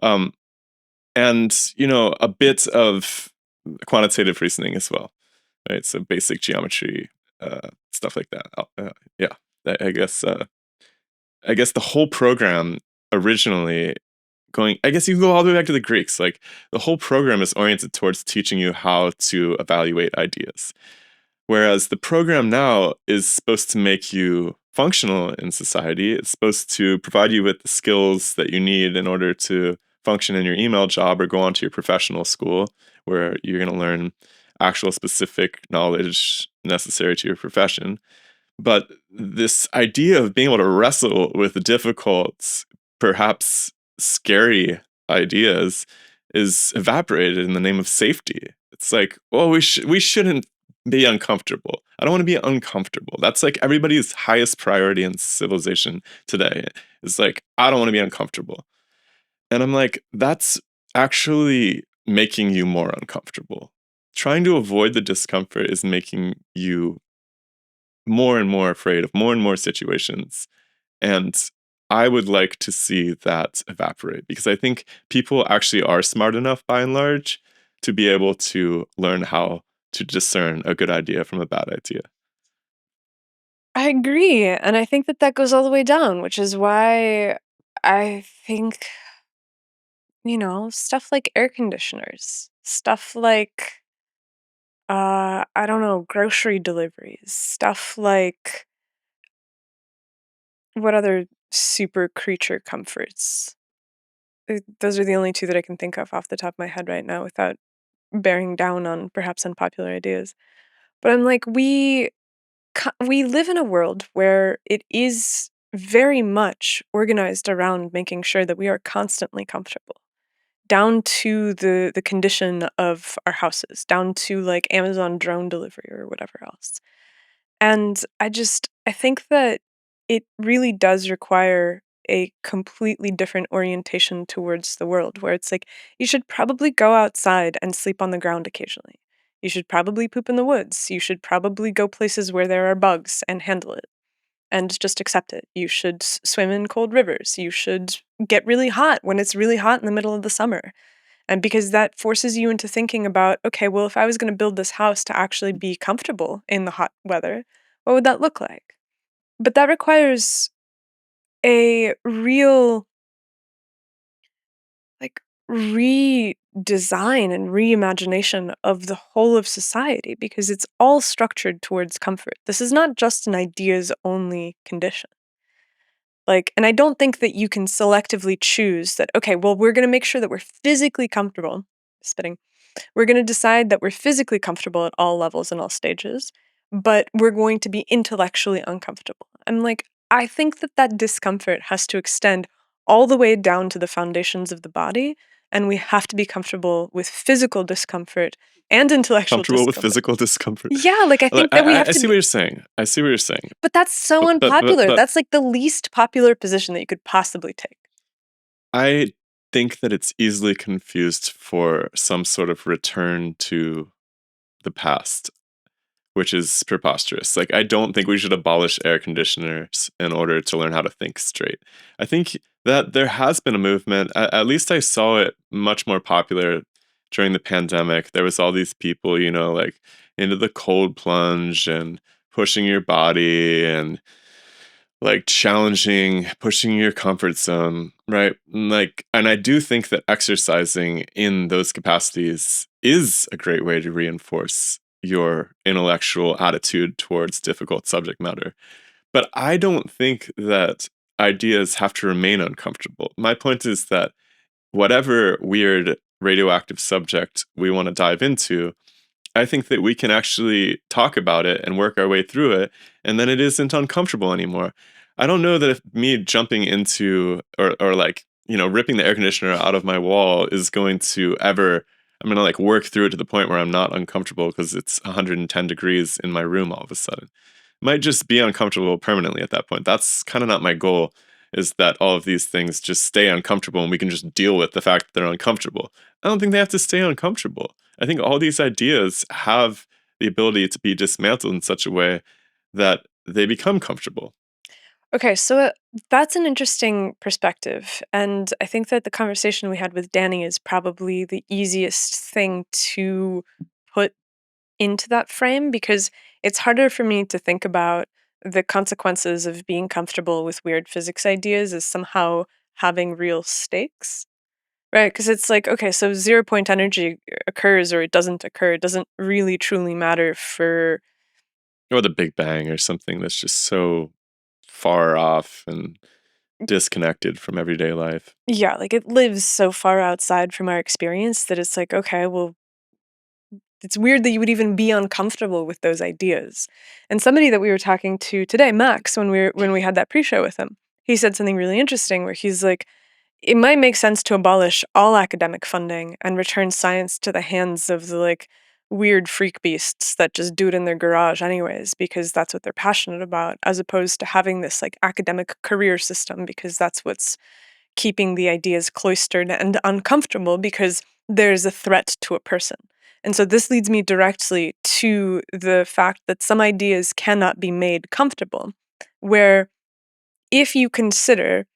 S1: And, a bit of quantitative reasoning as well, right? So basic geometry, stuff like that. Yeah, I guess the whole program originally I guess you can go all the way back to the Greeks. Like the whole program is oriented towards teaching you how to evaluate ideas. Whereas the program now is supposed to make you functional in society. It's supposed to provide you with the skills that you need in order to function in your email job or go on to your professional school, where you're going to learn actual specific knowledge necessary to your profession. But this idea of being able to wrestle with the difficult, perhaps scary ideas is evaporated in the name of safety. It's like, well, we shouldn't be uncomfortable. I don't want to be uncomfortable. That's like everybody's highest priority in civilization today. Is like, I don't want to be uncomfortable. And I'm like, that's actually making you more uncomfortable. Trying to avoid the discomfort is making you more and more afraid of more and more situations. And I would like to see that evaporate, because I think people actually are smart enough by and large to be able to learn how to discern a good idea from a bad idea.
S2: I agree. And I think that goes all the way down, which is why I think, stuff like air conditioners, stuff like, I don't know, grocery deliveries, stuff like what other super creature comforts? Those are the only two that I can think of off the top of my head right now without bearing down on perhaps unpopular ideas. But I'm like, we live in a world where it is very much organized around making sure that we are constantly comfortable, down to the condition of our houses, down to like Amazon drone delivery or whatever else. And I think that it really does require a completely different orientation towards the world, where it's like you should probably go outside and sleep on the ground occasionally. You should probably poop in the woods. You should probably go places where there are bugs and handle it and just accept it. You should swim in cold rivers. You should get really hot when it's really hot in the middle of the summer. And because that forces you into thinking about, okay, well, if I was going to build this house to actually be comfortable in the hot weather, what would that look like? But that requires a real, like, redesign and reimagination of the whole of society, because it's all structured towards comfort. This is not just an ideas only condition. Like, and I don't think that you can selectively choose that, okay, well, we're going to make sure that we're physically comfortable. Spitting. We're going to decide that we're physically comfortable at all levels and all stages, but we're going to be intellectually uncomfortable. I'm like, I think that discomfort has to extend all the way down to the foundations of the body, and we have to be comfortable with physical discomfort and intellectual
S1: Comfortable with
S2: discomfort.
S1: physical discomfort.
S2: Yeah, like I think that we have
S1: I
S2: to
S1: see what you're saying. I see what you're saying.
S2: but that's so
S1: But-
S2: unpopular. That's like the least popular position that you could possibly take.
S1: I think that it's easily confused for some sort of return to the past, which is preposterous. Like, I don't think we should abolish air conditioners in order to learn how to think straight. I think that there has been a movement, at least I saw it much more popular during the pandemic. There was all these people, like into the cold plunge and pushing your body and like challenging, pushing your comfort zone, right? And I do think that exercising in those capacities is a great way to reinforce your intellectual attitude towards difficult subject matter. But I don't think that ideas have to remain uncomfortable. My point is that whatever weird radioactive subject we want to dive into, I think that we can actually talk about it and work our way through it, and then it isn't uncomfortable anymore. I don't know that if me jumping into or like, ripping the air conditioner out of my wall is going to ever, I'm going to like work through it to the point where I'm not uncomfortable because it's 110 degrees in my room all of a sudden. Might just be uncomfortable permanently at that point. That's kind of not my goal, is that all of these things just stay uncomfortable and we can just deal with the fact that they're uncomfortable. I don't think they have to stay uncomfortable. I think all these ideas have the ability to be dismantled in such a way that they become comfortable.
S2: Okay, so that's an interesting perspective. And I think that the conversation we had with Danny is probably the easiest thing to put into that frame because it's harder for me to think about the consequences of being comfortable with weird physics ideas as somehow having real stakes. Right, because it's like, okay, so 0 point energy occurs or it doesn't occur. It doesn't really truly matter for.
S1: Or the Big Bang or something that's just so far off and disconnected from everyday life.
S2: Yeah, like it lives so far outside from our experience that it's like, okay, well, it's weird that you would even be uncomfortable with those ideas. And somebody that we were talking to today, Max, when we had that pre-show with him, he said something really interesting where he's like, it might make sense to abolish all academic funding and return science to the hands of the like weird freak beasts that just do it in their garage anyways because that's what they're passionate about, as opposed to having this like academic career system because that's what's keeping the ideas cloistered and uncomfortable because there's a threat to a person. And so this leads me directly to the fact that some ideas cannot be made comfortable, where if you consider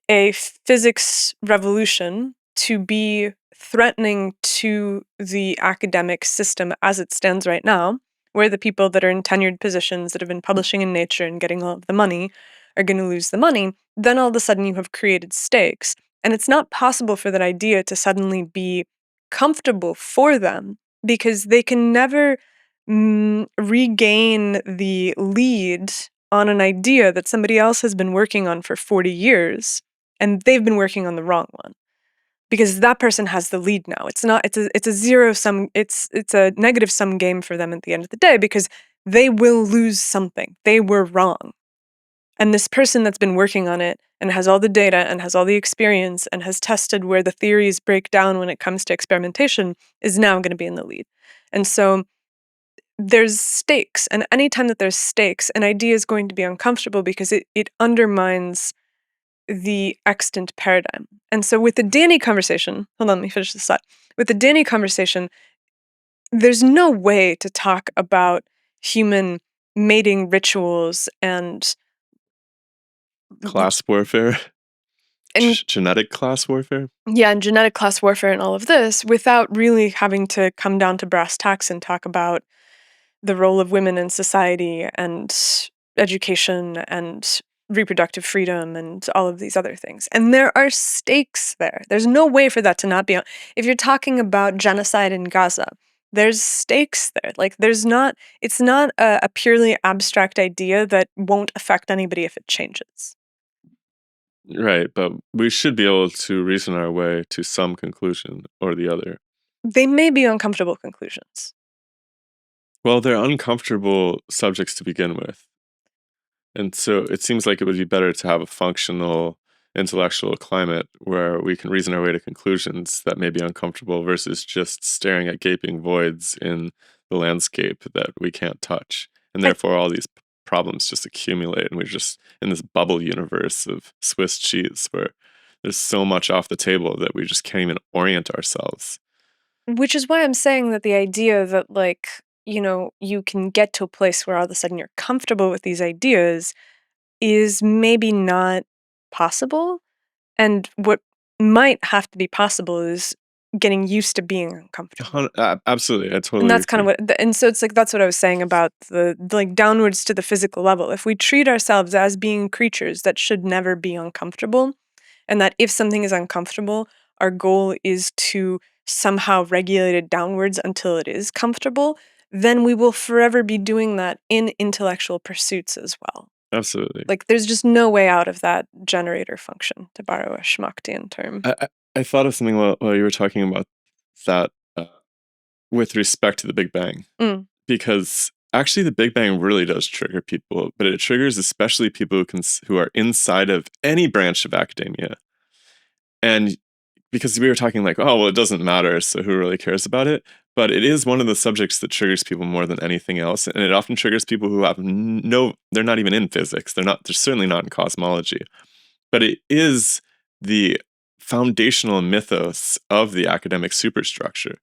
S2: a physics revolution to be threatening to the academic system as it stands right now, where the people that are in tenured positions that have been publishing in Nature and getting all of the money are going to lose the money, then all of a sudden you have created stakes. And it's not possible for that idea to suddenly be comfortable for them because they can never regain the lead on an idea that somebody else has been working on for 40 years and they've been working on the wrong one because that person has the lead now. It's a zero sum, it's a negative sum game for them at the end of the day because they will lose something. They were wrong. And this person that's been working on it and has all the data and has all the experience and has tested where the theories break down when it comes to experimentation is now going to be in the lead. And so there's stakes, and anytime that there's stakes, an idea is going to be uncomfortable because it undermines the extant paradigm. And so with the Danny conversation, hold on, let me finish this thought. With the Danny conversation, there's no way to talk about human mating rituals and
S1: Class warfare,
S2: and
S1: genetic class warfare.
S2: yeah, and genetic class warfare and all of this without really having to come down to brass tacks and talk about the role of women in society and education and reproductive freedom and all of these other things. And there are stakes there. There's no way for that to not be. If you're talking about genocide in Gaza, there's stakes there. Like it's not a purely abstract idea that won't affect anybody if it changes.
S1: Right, but we should be able to reason our way to some conclusion or the other.
S2: They may be uncomfortable conclusions.
S1: Well, they're uncomfortable subjects to begin with. And so it seems like it would be better to have a functional intellectual climate where we can reason our way to conclusions that may be uncomfortable versus just staring at gaping voids in the landscape that we can't touch. And
S2: I
S1: therefore, all these problems just accumulate, and we're just in this bubble universe of Swiss cheese where there's so much off the table that we just can't even orient ourselves.
S2: Which is why I'm saying that the idea that, like, you can get to a place where all of a sudden you're comfortable with these ideas is maybe not possible. And what might have to be possible is getting used to being uncomfortable.
S1: Absolutely, I
S2: And
S1: totally
S2: that's kind of
S1: agree.
S2: and so it's like that's what I was saying about the like downwards to the physical level. If we treat ourselves as being creatures that should never be uncomfortable, and that if something is uncomfortable, our goal is to somehow regulate it downwards until it is comfortable, then we will forever be doing that in intellectual pursuits as well.
S1: Absolutely.
S2: Like, there's just no way out of that generator function, to borrow a Schmucktian term.
S1: I thought of something while you were talking about that with respect to the Big Bang,
S2: Mm.
S1: because actually the Big Bang really does trigger people, but it triggers especially people who are inside of any branch of academia. And because we were talking like, oh, well, it doesn't matter, so who really cares about it? But it is one of the subjects that triggers people more than anything else. And it often triggers people who have they're not even in physics. They're certainly not in cosmology. But it is the foundational mythos of the academic superstructure.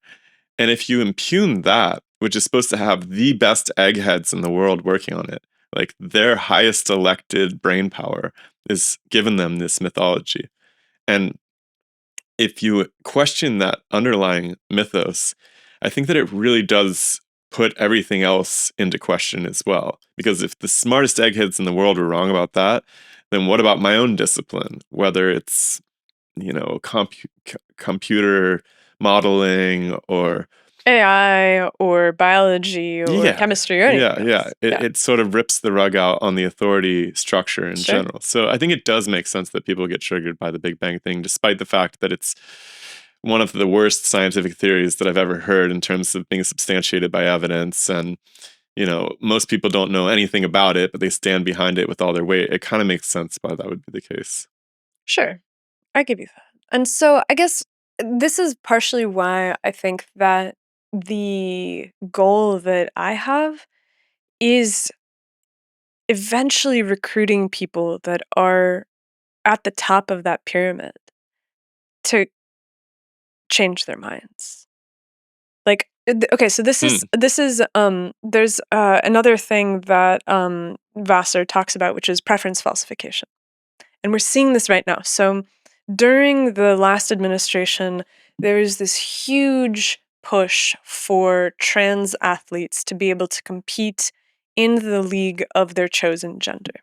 S1: And if you impugn that, which is supposed to have the best eggheads in the world working on it, like their highest elected brain power is given them this mythology. And if you question that underlying mythos, I think that it really does put everything else into question as well. Because if the smartest eggheads in the world were wrong about that, then what about my own discipline? Whether it's, computer modeling or
S2: AI or biology or chemistry or anything else.
S1: It sort of rips the rug out on the authority structure in
S2: Sure.
S1: general. So I think it does make sense that people get triggered by the Big Bang thing, despite the fact that it's one of the worst scientific theories that I've ever heard in terms of being substantiated by evidence. And, most people don't know anything about it, but they stand behind it with all their weight. It kind of makes sense why that would be the case.
S2: Sure. I give you that. And so I guess this is partially why I think that the goal that I have is eventually recruiting people that are at the top of that pyramid to change their minds. Like, okay, so this is there's another thing that Vassar talks about, which is preference falsification. And we're seeing this right now. So during the last administration, there was this huge push for trans athletes to be able to compete in the league of their chosen gender.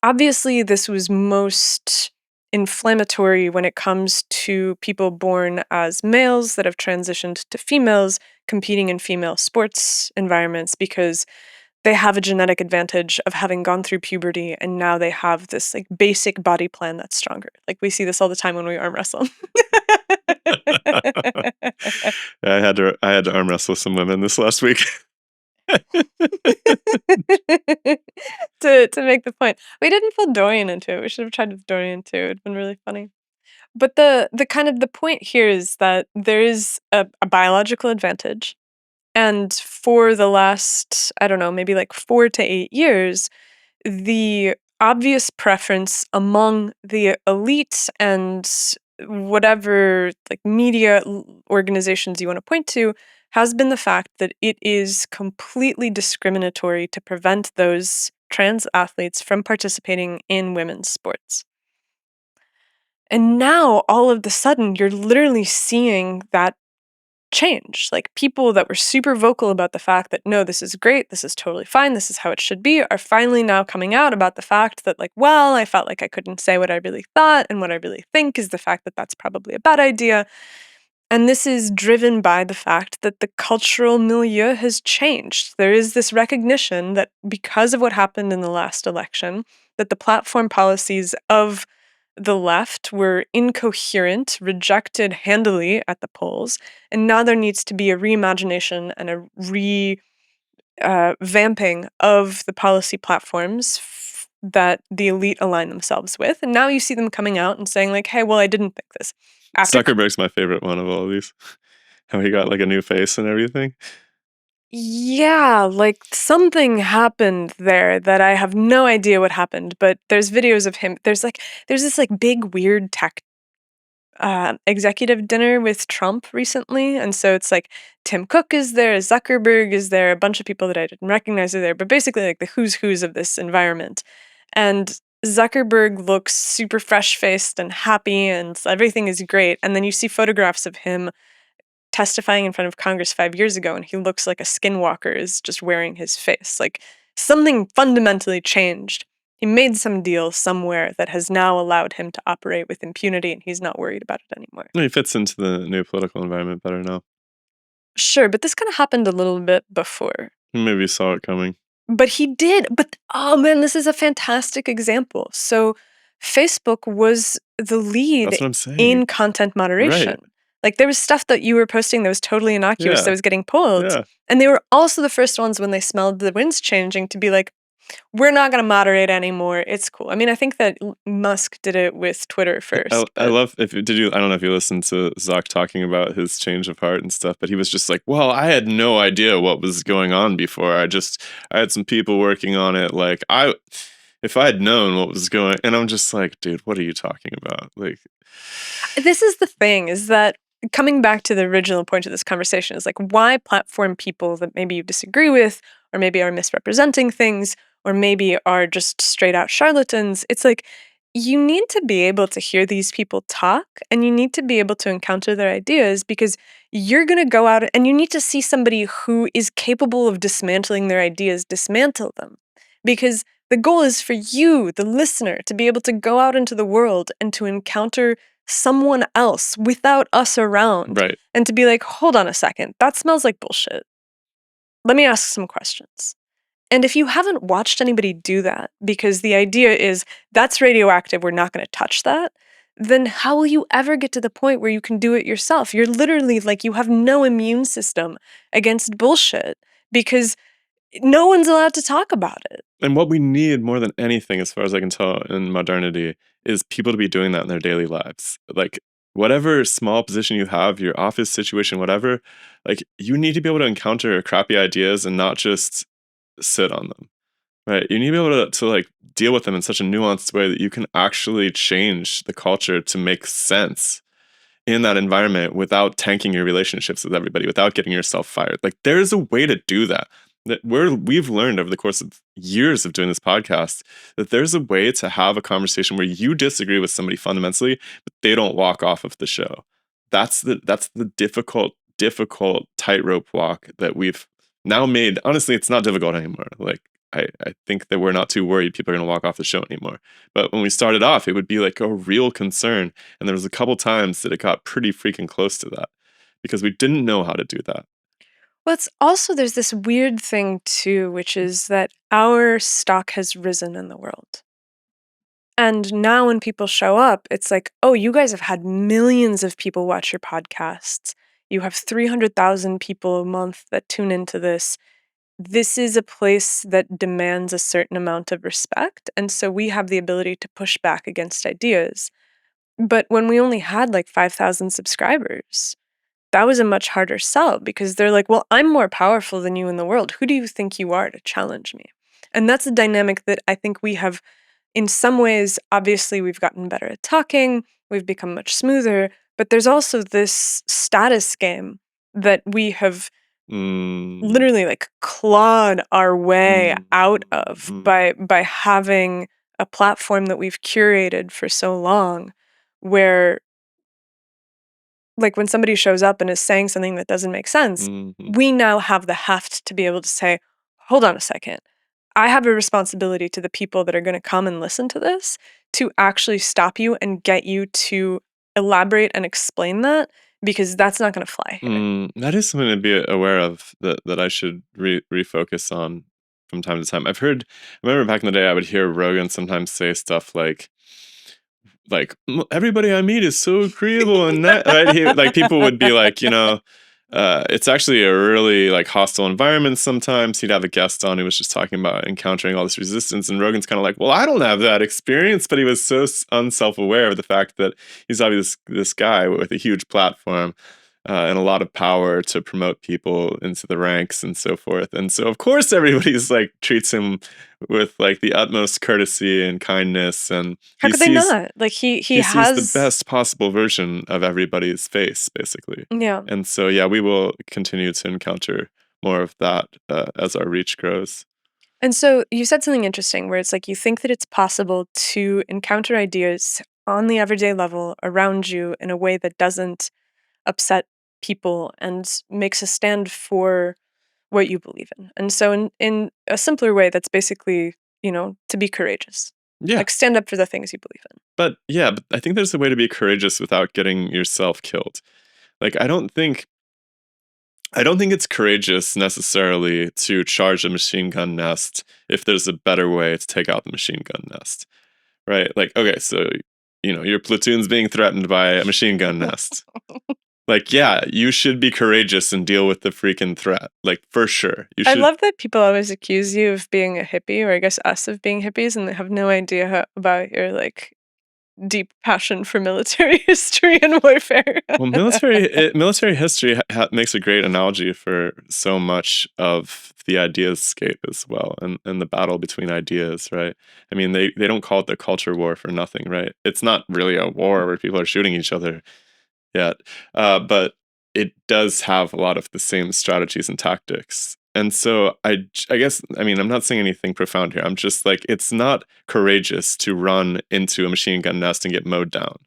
S2: Obviously, this was most inflammatory when it comes to people born as males that have transitioned to females competing in female sports environments because they have a genetic advantage of having gone through puberty and now they have this like basic body plan that's stronger. Like we see this all the time when we arm wrestle.
S1: I had to arm wrestle some women this last week.
S2: to make the point. We didn't pull Dorian into it. We should have tried with Dorian too. It'd been really funny. But the kind of the point here is that there is a biological advantage. And for the last, I don't know, maybe like 4 to 8 years, the obvious preference among the elites and whatever like media organizations you want to point to has been the fact that it is completely discriminatory to prevent those trans athletes from participating in women's sports. And now, all of the sudden, you're literally seeing that change. Like people that were super vocal about the fact that, no, this is great, this is totally fine, this is how it should be, are finally now coming out about the fact that, like, well, I felt like I couldn't say what I really thought, and what I really think is the fact that that's probably a bad idea. And this is driven by the fact that the cultural milieu has changed. There is this recognition that because of what happened in the last election, that the platform policies of the left were incoherent, rejected handily at the polls, and now there needs to be a reimagination and a revamping of the policy platforms that the elite align themselves with. And now you see them coming out and saying like, hey, well, I didn't think this.
S1: Zuckerberg's my favorite one of all of these. How he got like a new face and everything.
S2: Yeah, like something happened there that I have no idea what happened, but there's videos of him. There's this like big weird tech executive dinner with Trump recently, and so it's like Tim Cook is there, Zuckerberg is there, a bunch of people that I didn't recognize are there, but basically like the who's who's of this environment. And Zuckerberg looks super fresh-faced and happy and everything is great, and then you see photographs of him testifying in front of Congress 5 years ago, and he looks like a skinwalker is just wearing his face. Like something fundamentally changed. He made some deal somewhere that has now allowed him to operate with impunity, and he's not worried about it anymore.
S1: He fits into the new political environment better now.
S2: Sure, but this kind of happened a little bit before.
S1: Maybe he saw it coming.
S2: But he did. But oh man, this is a fantastic example. So Facebook was the lead
S1: That's what I'm saying.
S2: in content moderation.
S1: Right.
S2: Like, there was stuff that you were posting that was totally innocuous that
S1: Yeah.
S2: was getting pulled.
S1: Yeah.
S2: And they were also the first ones when they smelled the winds changing to be like, we're not going to moderate anymore. It's cool. I mean, I think that Musk did it with Twitter first.
S1: I love I don't know if you listened to Zuck talking about his change of heart and stuff, but he was just like, well, I had no idea what was going on before. I had some people working on it. Like if I had known what was going, and I'm just like, dude, what are you talking about? Like,
S2: this is the thing, is that coming back to the original point of this conversation is like, why platform people that maybe you disagree with, or maybe are misrepresenting things, or maybe are just straight out charlatans? It's like, you need to be able to hear these people talk, and you need to be able to encounter their ideas, because you're going to go out and you need to see somebody who is capable of dismantling their ideas, dismantle them. Because the goal is for you, the listener, to be able to go out into the world and to encounter someone else without us around.
S1: right.
S2: And to be like, hold on a second, that smells like bullshit. Let me ask some questions. And if you haven't watched anybody do that, because the idea is that's radioactive, we're not going to touch that, then how will you ever get to the point where you can do it yourself? You're literally like, you have no immune system against bullshit because no one's allowed to talk about it.
S1: And what we need more than anything, as far as I can tell in modernity, is people to be doing that in their daily lives. Like, whatever small position you have, your office situation, whatever, like, you need to be able to encounter crappy ideas and not just sit on them, right? You need to be able to like deal with them in such a nuanced way that you can actually change the culture to make sense in that environment without tanking your relationships with everybody, without getting yourself fired. Like, there's a way to do that. We've learned over the course of years of doing this podcast that there's a way to have a conversation where you disagree with somebody fundamentally, but they don't walk off of the show. That's the difficult tightrope walk that we've now made. Honestly, it's not difficult anymore. Like, I think that we're not too worried people are going to walk off the show anymore. But when we started off, it would be like a real concern. And there was a couple times that it got pretty freaking close to that because we didn't know how to do that.
S2: Well, it's also, there's this weird thing too, which is that our stock has risen in the world. And now when people show up, it's like, oh, you guys have had millions of people watch your podcasts. You have 300,000 people a month that tune into this. This is a place that demands a certain amount of respect. And so we have the ability to push back against ideas. But when we only had like 5,000 subscribers, that was a much harder sell because they're like, well, I'm more powerful than you in the world. Who do you think you are to challenge me? And that's a dynamic that I think we have, in some ways, obviously we've gotten better at talking, we've become much smoother, but there's also this status game that we have literally like clawed our way out of by having a platform that we've curated for so long, where like when somebody shows up and is saying something that doesn't make sense, we now have the heft to be able to say, hold on a second, I have a responsibility to the people that are going to come and listen to this to actually stop you and get you to elaborate and explain that, because that's not going to fly here.
S1: That is something to be aware of that I should refocus on from time to time. I remember back in the day, I would hear Rogan sometimes say stuff like everybody I meet is so agreeable and that, right? Like people would be like, it's actually a really like hostile environment. Sometimes he'd have a guest on who was just talking about encountering all this resistance, and Rogan's kind of like, well, I don't have that experience, but he was so unself-aware of the fact that he's obviously this guy with a huge platform and a lot of power to promote people into the ranks and so forth. And so of course everybody's like treats him with like the utmost courtesy and kindness, and
S2: How could they not? Like he has
S1: sees the best possible version of everybody's face, basically.
S2: Yeah.
S1: And so yeah, we will continue to encounter more of that as our reach grows.
S2: And so you said something interesting where it's like you think that it's possible to encounter ideas on the everyday level around you in a way that doesn't upset people and makes a stand for what you believe in. And so in a simpler way, that's basically, to be courageous.
S1: Yeah.
S2: Like stand up for the things you believe in.
S1: But I think there's a way to be courageous without getting yourself killed. Like I don't think it's courageous necessarily to charge a machine gun nest if there's a better way to take out the machine gun nest. Right? Like, okay, so your platoon's being threatened by a machine gun nest. Like, yeah, you should be courageous and deal with the freaking threat. Like, for sure. You
S2: I
S1: should.
S2: love that people always accuse you of being a hippie, or I guess us of being hippies, and they have no idea about your like deep passion for military history and warfare.
S1: Well, military history makes a great analogy for so much of the ideas scape as well, and the battle between ideas, right? I mean, they don't call it the culture war for nothing, right? It's not really a war where people are shooting each other yet, but it does have a lot of the same strategies and tactics. And so I guess, I mean, I'm not saying anything profound here. I'm just like, it's not courageous to run into a machine gun nest and get mowed down.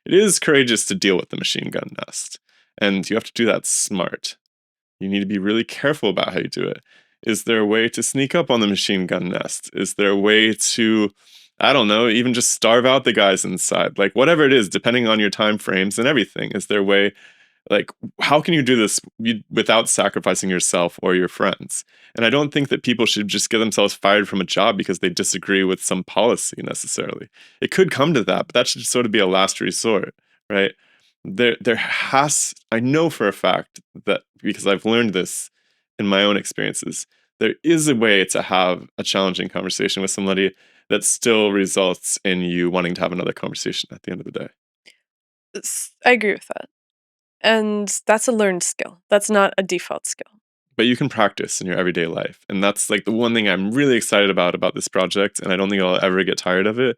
S1: It is courageous to deal with the machine gun nest. And you have to do that smart. You need to be really careful about how you do it. Is there a way to sneak up on the machine gun nest? Is there a way to, I don't know, even just starve out the guys inside? Like, whatever it is, depending on your time frames and everything, is there a way, like, how can you do this without sacrificing yourself or your friends? And I don't think that people should just get themselves fired from a job because they disagree with some policy necessarily. It could come to that, but that should sort of be a last resort, right? I know for a fact that, because I've learned this in my own experiences, there is a way to have a challenging conversation with somebody that still results in you wanting to have another conversation at the end of the day.
S2: I agree with that. And that's a learned skill. That's not a default skill.
S1: But you can practice in your everyday life. And that's like the one thing I'm really excited about this project, and I don't think I'll ever get tired of it,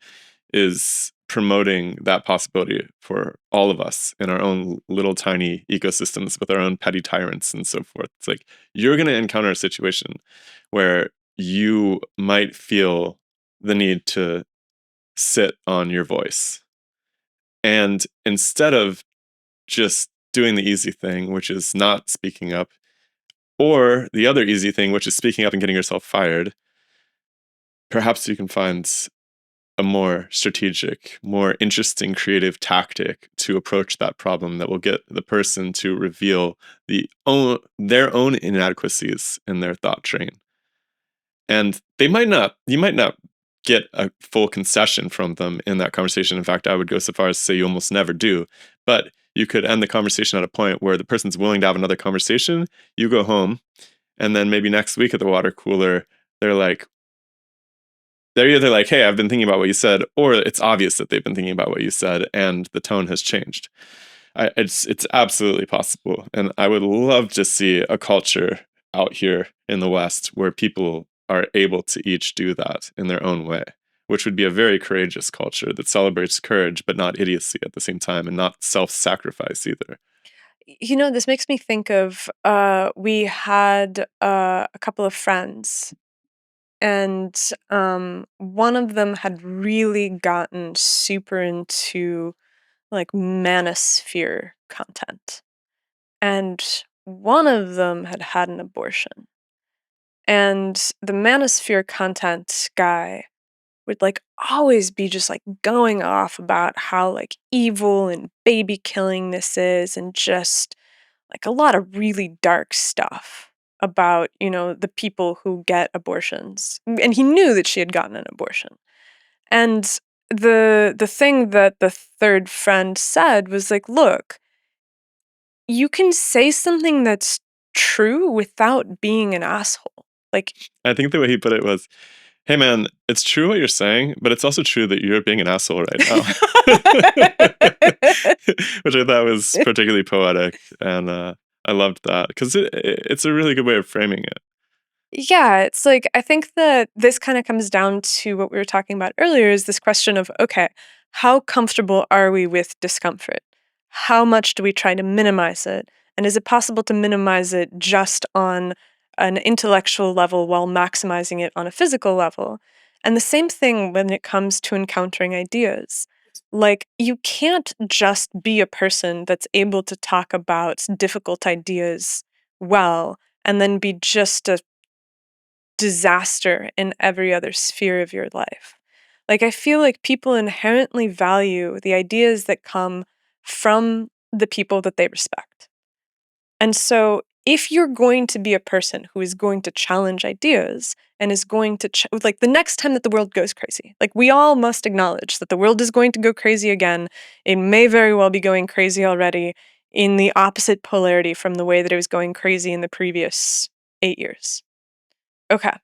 S1: is promoting that possibility for all of us in our own little tiny ecosystems with our own petty tyrants and so forth. It's like, you're going to encounter a situation where you might feel the need to sit on your voice. And instead of just doing the easy thing, which is not speaking up, or the other easy thing, which is speaking up and getting yourself fired, perhaps you can find a more strategic, more interesting, creative tactic to approach that problem that will get the person to reveal their own inadequacies in their thought train. And you might not get a full concession from them in that conversation. In fact, I would go so far as to say you almost never do. But you could end the conversation at a point where the person's willing to have another conversation. You go home, and then maybe next week at the water cooler, they're either like, hey, I've been thinking about what you said, or it's obvious that they've been thinking about what you said and the tone has changed. It's absolutely possible. And I would love to see a culture out here in the West where people are able to each do that in their own way, which would be a very courageous culture that celebrates courage, but not idiocy at the same time, and not self-sacrifice either.
S2: You know, this makes me think of we had a couple of friends, and one of them had really gotten super into like manosphere content, and one of them had had an abortion. And the manosphere content guy would like always be just like going off about how like evil and baby killing this is, and just like a lot of really dark stuff about, you know, the people who get abortions. And he knew that she had gotten an abortion. And the thing that the third friend said was like, look, you can say something that's true without being an asshole. Like,
S1: I think the way he put it was, hey man, it's true what you're saying, but it's also true that you're being an asshole right now. Which I thought was particularly poetic, and I loved that because it's a really good way of framing it.
S2: yeah, it's like, I think that this kind of comes down to what we were talking about earlier, is this question of, okay, how comfortable are we with discomfort? How much do we try to minimize it? And is it possible to minimize it just on an intellectual level while maximizing it on a physical level? And the same thing when it comes to encountering ideas. Like, you can't just be a person that's able to talk about difficult ideas well and then be just a disaster in every other sphere of your life. Like, I feel like people inherently value the ideas that come from the people that they respect. And so, if you're going to be a person who is going to challenge ideas and is going to, like, the next time that the world goes crazy, like, we all must acknowledge that the world is going to go crazy again. It may very well be going crazy already. in the opposite polarity from the way that it was going crazy in the previous 8 years. Okay.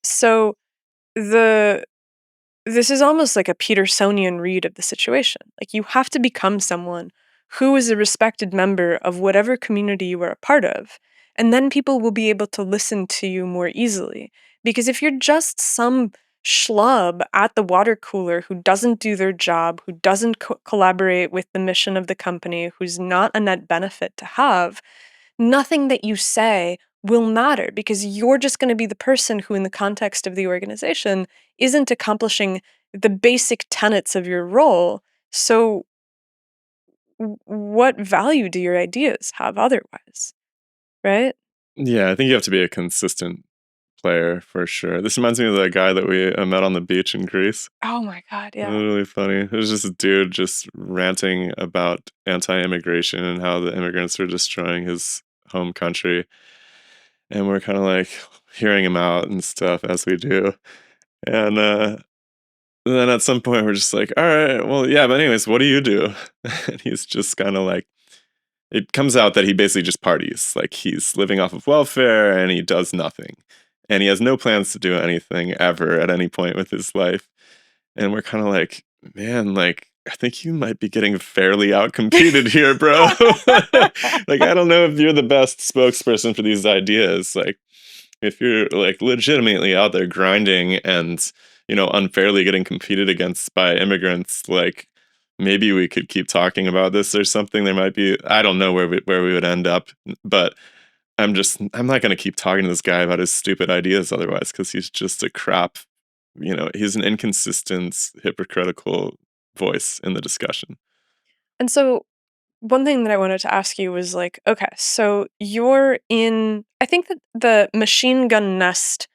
S2: So this is almost like a Petersonian read of the situation. Like, you have to become someone who is a respected member of whatever community you are a part of, and then people will be able to listen to you more easily. Because if you're just some schlub at the water cooler who doesn't do their job, who doesn't collaborate with the mission of the company, who's not a net benefit to have, nothing that you say will matter, because you're just going to be the person who, in the context of the organization, isn't accomplishing the basic tenets of your role. So, what value do your ideas have otherwise? Right?
S1: Yeah, I think you have to be a consistent player for sure. This reminds me of the guy that we met on the beach in Greece.
S2: Oh my God,
S1: It was
S2: yeah.
S1: really funny. It was just a dude just ranting about anti-immigration and how the immigrants were destroying his home country. And we're kind of like hearing him out and stuff as we do. And then at some point we're just like, all right, well, yeah, but anyways, what do you do? And he's just kind of like, it comes out that he basically just parties. Like, he's living off of welfare and he does nothing. And he has no plans to do anything ever at any point with his life. And we're kind of like, man, like, I think you might be getting fairly outcompeted here, bro. Like, I don't know if you're the best spokesperson for these ideas. Like, if you're like legitimately out there grinding and, unfairly getting competed against by immigrants, like, maybe we could keep talking about this or something. There might be, I don't know where we would end up, but I'm not going to keep talking to this guy about his stupid ideas otherwise, because he's just a crap, he's an inconsistent, hypocritical voice in the discussion.
S2: And so, one thing that I wanted to ask you was like, okay, so you're in, I think that the machine gun nest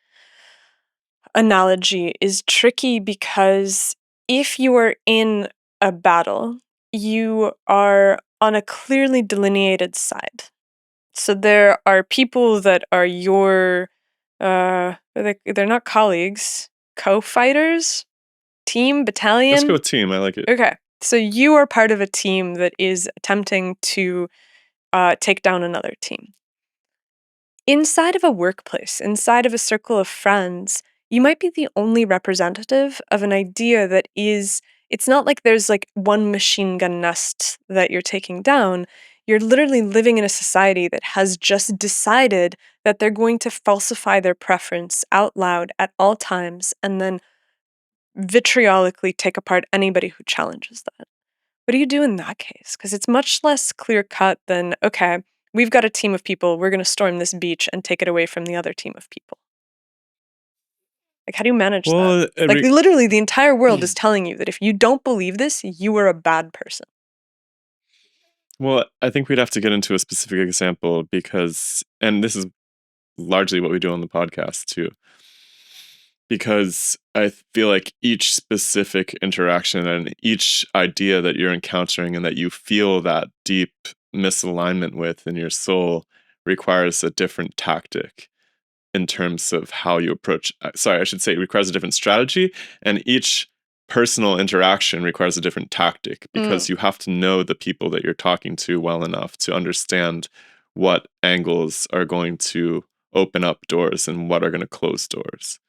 S2: analogy is tricky, because if you are in a battle, you are on a clearly delineated side. So there are people that are your, they're not colleagues, co-fighters, team,
S1: Let's go
S2: battalion.
S1: with team. I like it.
S2: Okay, so you are part of a team that is attempting to take down another team. Inside of a workplace, inside of a circle of friends, you might be the only representative of an idea that is, it's not like there's like one machine gun nest that you're taking down. You're literally living in a society that has just decided that they're going to falsify their preference out loud at all times and then vitriolically take apart anybody who challenges that. What do you do in that case? Because it's much less clear cut than, okay, we've got a team of people, we're going to storm this beach and take it away from the other team of people. Like, how do you manage that?
S1: Well,
S2: Like, literally, the entire world is telling you that if you don't believe this, you are a bad person.
S1: well, I think we'd have to get into a specific example because, and this is largely what we do on the podcast too, because I feel like each specific interaction and each idea that you're encountering and that you feel that deep misalignment with in your soul requires a different tactic in terms of how you approach. Sorry, I should say it requires a different strategy, and each personal interaction requires a different tactic, because you have to know the people that you're talking to well enough to understand what angles are going to open up doors and what are going to close doors.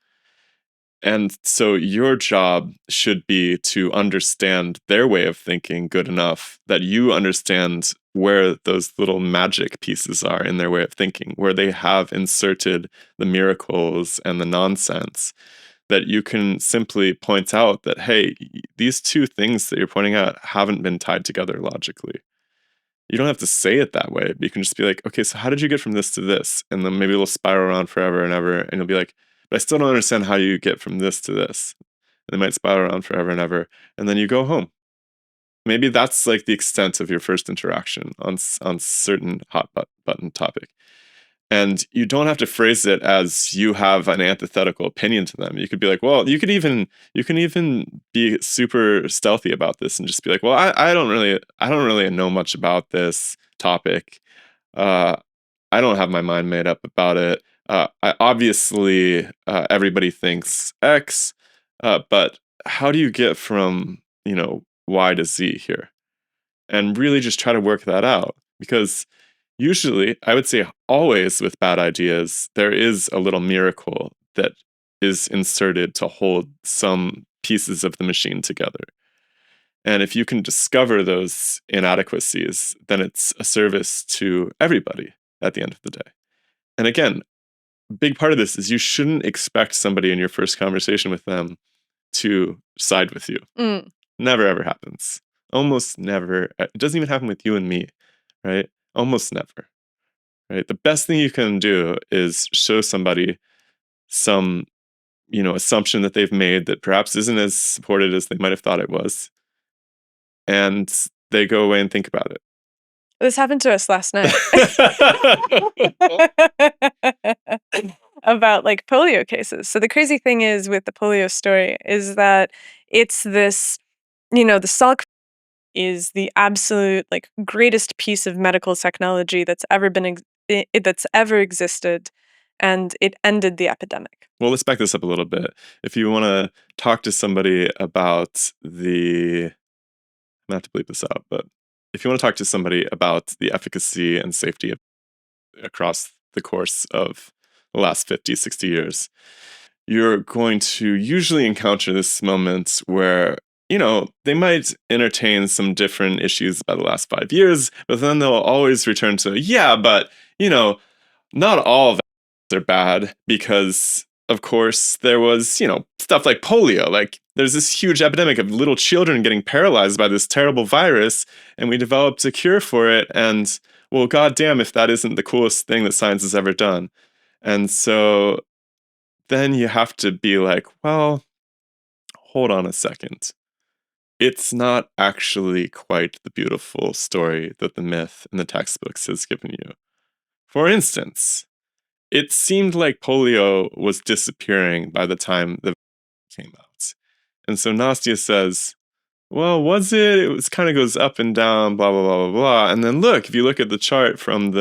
S1: And so your job should be to understand their way of thinking good enough that you understand where those little magic pieces are in their way of thinking, where they have inserted the miracles and the nonsense, that you can simply point out that, hey, these two things that you're pointing out haven't been tied together logically. You don't have to say it that way, but you can just be like, okay, so how did you get from this to this? And then maybe it'll spiral around forever and ever, and you'll be like, but I still don't understand how you get from this to this. And it might spiral around forever and ever, and then you go home. Maybe that's like the extent of your first interaction on certain hot button topic. And you don't have to phrase it as you have an antithetical opinion to them. You could be like, well, you can even be super stealthy about this and just be like, well, I don't really know much about this topic. I don't have my mind made up about it. I obviously everybody thinks X, but how do you get from Y to Z here? And really just try to work that out. Because usually, I would say always with bad ideas, there is a little miracle that is inserted to hold some pieces of the machine together. And if you can discover those inadequacies, then it's a service to everybody at the end of the day. And again, a big part of this is you shouldn't expect somebody in your first conversation with them to side with you.
S2: Mm.
S1: Never ever happens. Almost never. It doesn't even happen with you and me, right? Almost never. Right? The best thing you can do is show somebody some, assumption that they've made that perhaps isn't as supported as they might have thought it was. And they go away and think about it.
S2: This happened to us last night. About like polio cases. So the crazy thing is with the polio story is that it's this, the Salk is the absolute like greatest piece of medical technology that's ever been that's ever existed, and it ended the epidemic.
S1: Well, let's back this up a little bit. If you want to talk to somebody about I'm gonna have to bleep this out, but if you want to talk to somebody about the efficacy and safety across the course of the last 50, 60 years, you're going to usually encounter this moment where, they might entertain some different issues about the last 5 years, but then they'll always return to, yeah, but, not all vaccines are bad because, of course, there was, stuff like polio. Like, there's this huge epidemic of little children getting paralyzed by this terrible virus, and we developed a cure for it, and, well, goddamn if that isn't the coolest thing that science has ever done. And so then you have to be like, well, hold on a second. It's not actually quite the beautiful story that the myth in the textbooks has given you. For instance, it seemed like polio was disappearing by the time the vaccine came out. And so Nastia says, well, was it? It was kind of goes up and down, blah, blah, blah, blah, blah. And then look, if you look at the chart from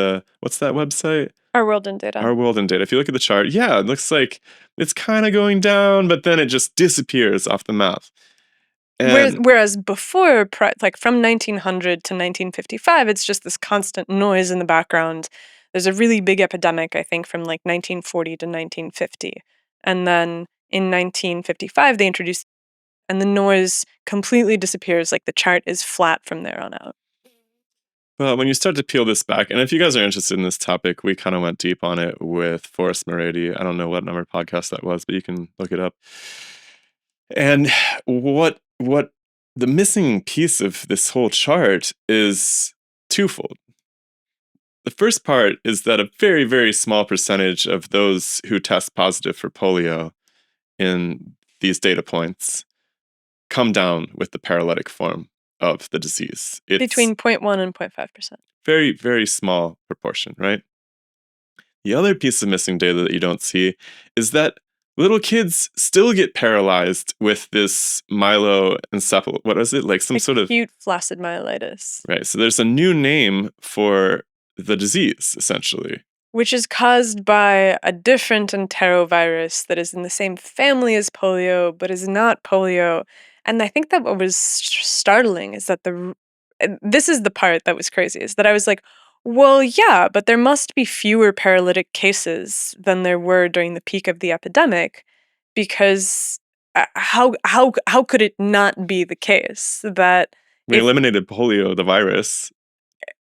S1: what's that website?
S2: Our World in Data.
S1: Our World in Data. If you look at the chart, yeah, it looks like it's kind of going down, but then it just disappears off the map.
S2: Whereas before, like from 1900 to 1955, it's just this constant noise in the background. There's a really big epidemic, I think, from like 1940 to 1950. And then in 1955, they introduced, and the noise completely disappears. Like the chart is flat from there on out.
S1: Well, when you start to peel this back, and if you guys are interested in this topic, we kind of went deep on it with Forrest Morady. I don't know what number podcast that was, but you can look it up. And what the missing piece of this whole chart is twofold. The first part is that a very, very small percentage of those who test positive for polio in these data points come down with the paralytic form of the disease. It's
S2: between 0.1 and 0.5%.
S1: Very, very small proportion, right? The other piece of missing data that you don't see is that little kids still get paralyzed with this myeloencephalo. What is it? Like some sort of
S2: acute flaccid myelitis.
S1: Right. So there's a new name for the disease, essentially.
S2: Which is caused by a different enterovirus that is in the same family as polio, but is not polio. And I think that what was startling is that this is the part that was crazy, is that I was like, well, yeah, but there must be fewer paralytic cases than there were during the peak of the epidemic, because how could it not be the case that
S1: we eliminated polio, the virus,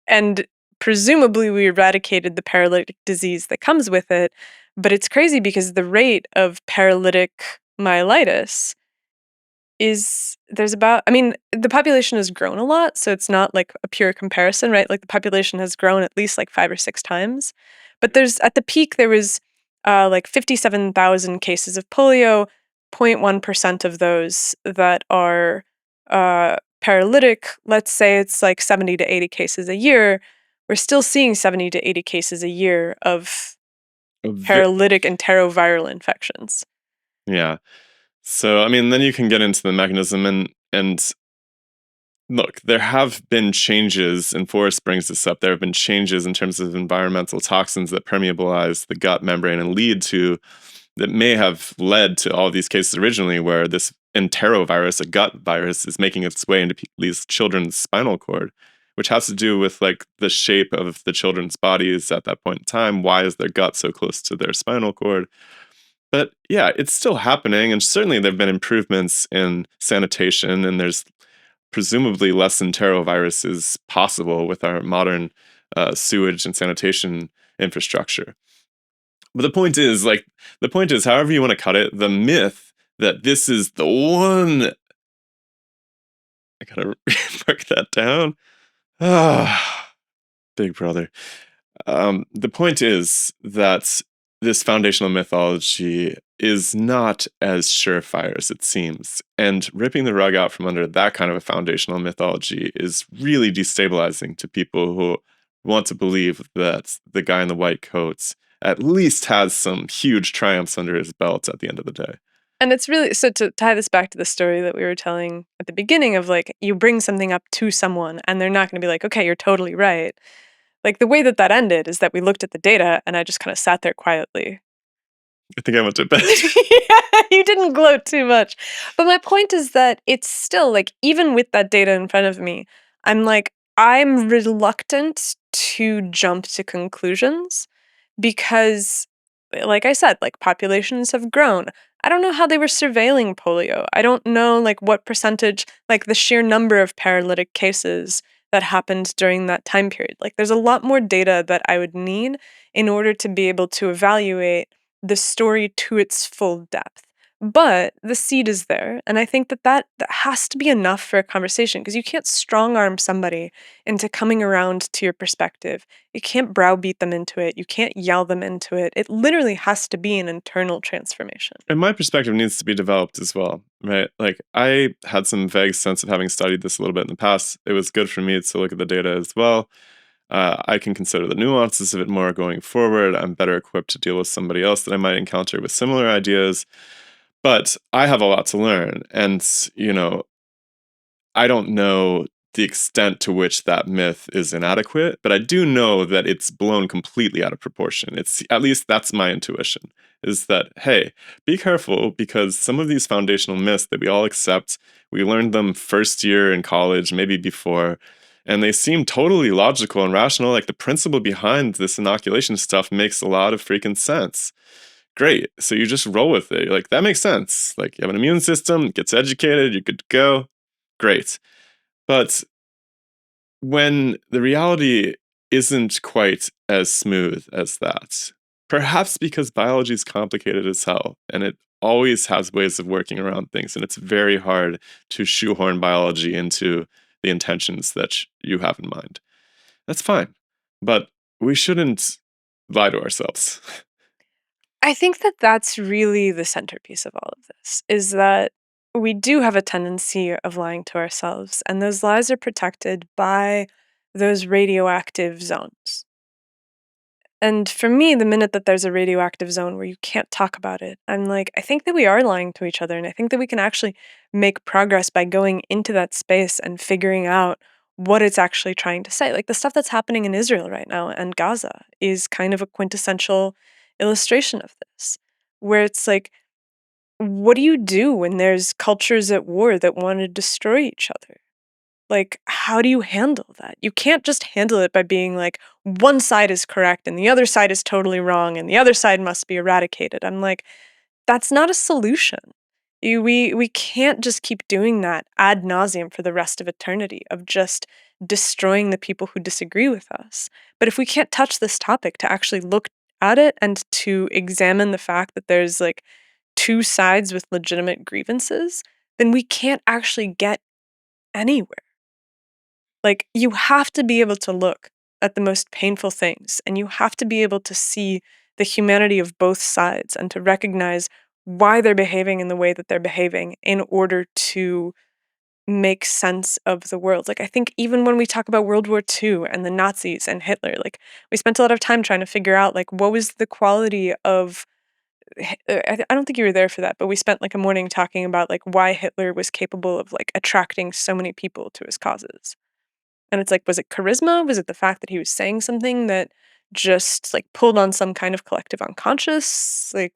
S2: and presumably we eradicated the paralytic disease that comes with it? But it's crazy because the rate of paralytic myelitis the population has grown a lot, so it's not like a pure comparison, right? Like the population has grown at least like 5 or 6 times. But at the peak, there was like 57,000 cases of polio, 0.1% of those that are paralytic. Let's say it's like 70 to 80 cases a year. We're still seeing 70 to 80 cases a year of paralytic enteroviral infections.
S1: Yeah. So, then you can get into the mechanism and look, there have been changes, and Forrest brings this up, there have been changes in terms of environmental toxins that permeabilize the gut membrane and that may have led to all these cases originally where this enterovirus, a gut virus, is making its way into these children's spinal cord, which has to do with like the shape of the children's bodies at that point in time. Why is their gut so close to their spinal cord? But yeah, it's still happening, and certainly there have been improvements in sanitation, and there's presumably less enteroviruses possible with our modern sewage and sanitation infrastructure. But the point is, however you want to cut it, the myth that this is the one. I gotta mark that down. Ah, big brother. The point is that this foundational mythology is not as surefire as it seems. And ripping the rug out from under that kind of a foundational mythology is really destabilizing to people who want to believe that the guy in the white coats at least has some huge triumphs under his belt at the end of the day.
S2: And it's really, so to tie this back to the story that we were telling at the beginning of like, you bring something up to someone and they're not going to be like, okay, you're totally right. Like the way that that ended is that we looked at the data and I just kind of sat there quietly.
S1: I think I went to bed.
S2: Yeah, you didn't gloat too much. But my point is that it's still like, even with that data in front of me, I'm like, I'm reluctant to jump to conclusions because, like I said, like populations have grown. I don't know how they were surveilling polio. I don't know like what percentage, like the sheer number of paralytic cases that happened during that time period. Like there's a lot more data that I would need in order to be able to evaluate the story to its full depth. But the seed is there, and I think that has to be enough for a conversation because you can't strong arm somebody into coming around to your perspective. You can't browbeat them into it. You can't yell them into it. It literally has to be an internal transformation.
S1: And my perspective needs to be developed as well, right? Like I had some vague sense of having studied this a little bit in the past. It was good for me to look at the data as well. I can consider the nuances of it more going forward. I'm better equipped to deal with somebody else that I might encounter with similar ideas. But I have a lot to learn. And, I don't know the extent to which that myth is inadequate, but I do know that it's blown completely out of proportion. It's at least that's my intuition, is that, hey, be careful because some of these foundational myths that we all accept, we learned them first year in college, maybe before, and they seem totally logical and rational. Like the principle behind this inoculation stuff makes a lot of freaking sense. Great. So you just roll with it. You're like, that makes sense. Like you have an immune system, it gets educated, you're good to go. Great. But when the reality isn't quite as smooth as that, perhaps because biology is complicated as hell and it always has ways of working around things, and it's very hard to shoehorn biology into the intentions that you have in mind. That's fine. But we shouldn't lie to ourselves.
S2: I think that that's really the centerpiece of all of this, is that we do have a tendency of lying to ourselves, and those lies are protected by those radioactive zones. And for me, the minute that there's a radioactive zone where you can't talk about it, I'm like, I think that we are lying to each other, and I think that we can actually make progress by going into that space and figuring out what it's actually trying to say. Like the stuff that's happening in Israel right now and Gaza is kind of a quintessential illustration of this, where it's like, what do you do when there's cultures at war that want to destroy each other? Like, how do you handle that? You can't just handle it by being like, one side is correct and the other side is totally wrong and the other side must be eradicated. I'm like, that's not a solution. We can't just keep doing that ad nauseum for the rest of eternity of just destroying the people who disagree with us. But if we can't touch this topic to actually look at it and to examine the fact that there's like two sides with legitimate grievances, then we can't actually get anywhere. Like, you have to be able to look at the most painful things, and you have to be able to see the humanity of both sides and to recognize why they're behaving in the way that they're behaving in order to make sense of the world. Like, I think even when we talk about World War II and the Nazis and Hitler, like, we spent a lot of time trying to figure out, like, what was the quality of I don't think you were there for that, but we spent like a morning talking about like why Hitler was capable of like attracting so many people to his causes. And it's like, was it charisma? Was it the fact that he was saying something that just like pulled on some kind of collective unconscious? Like,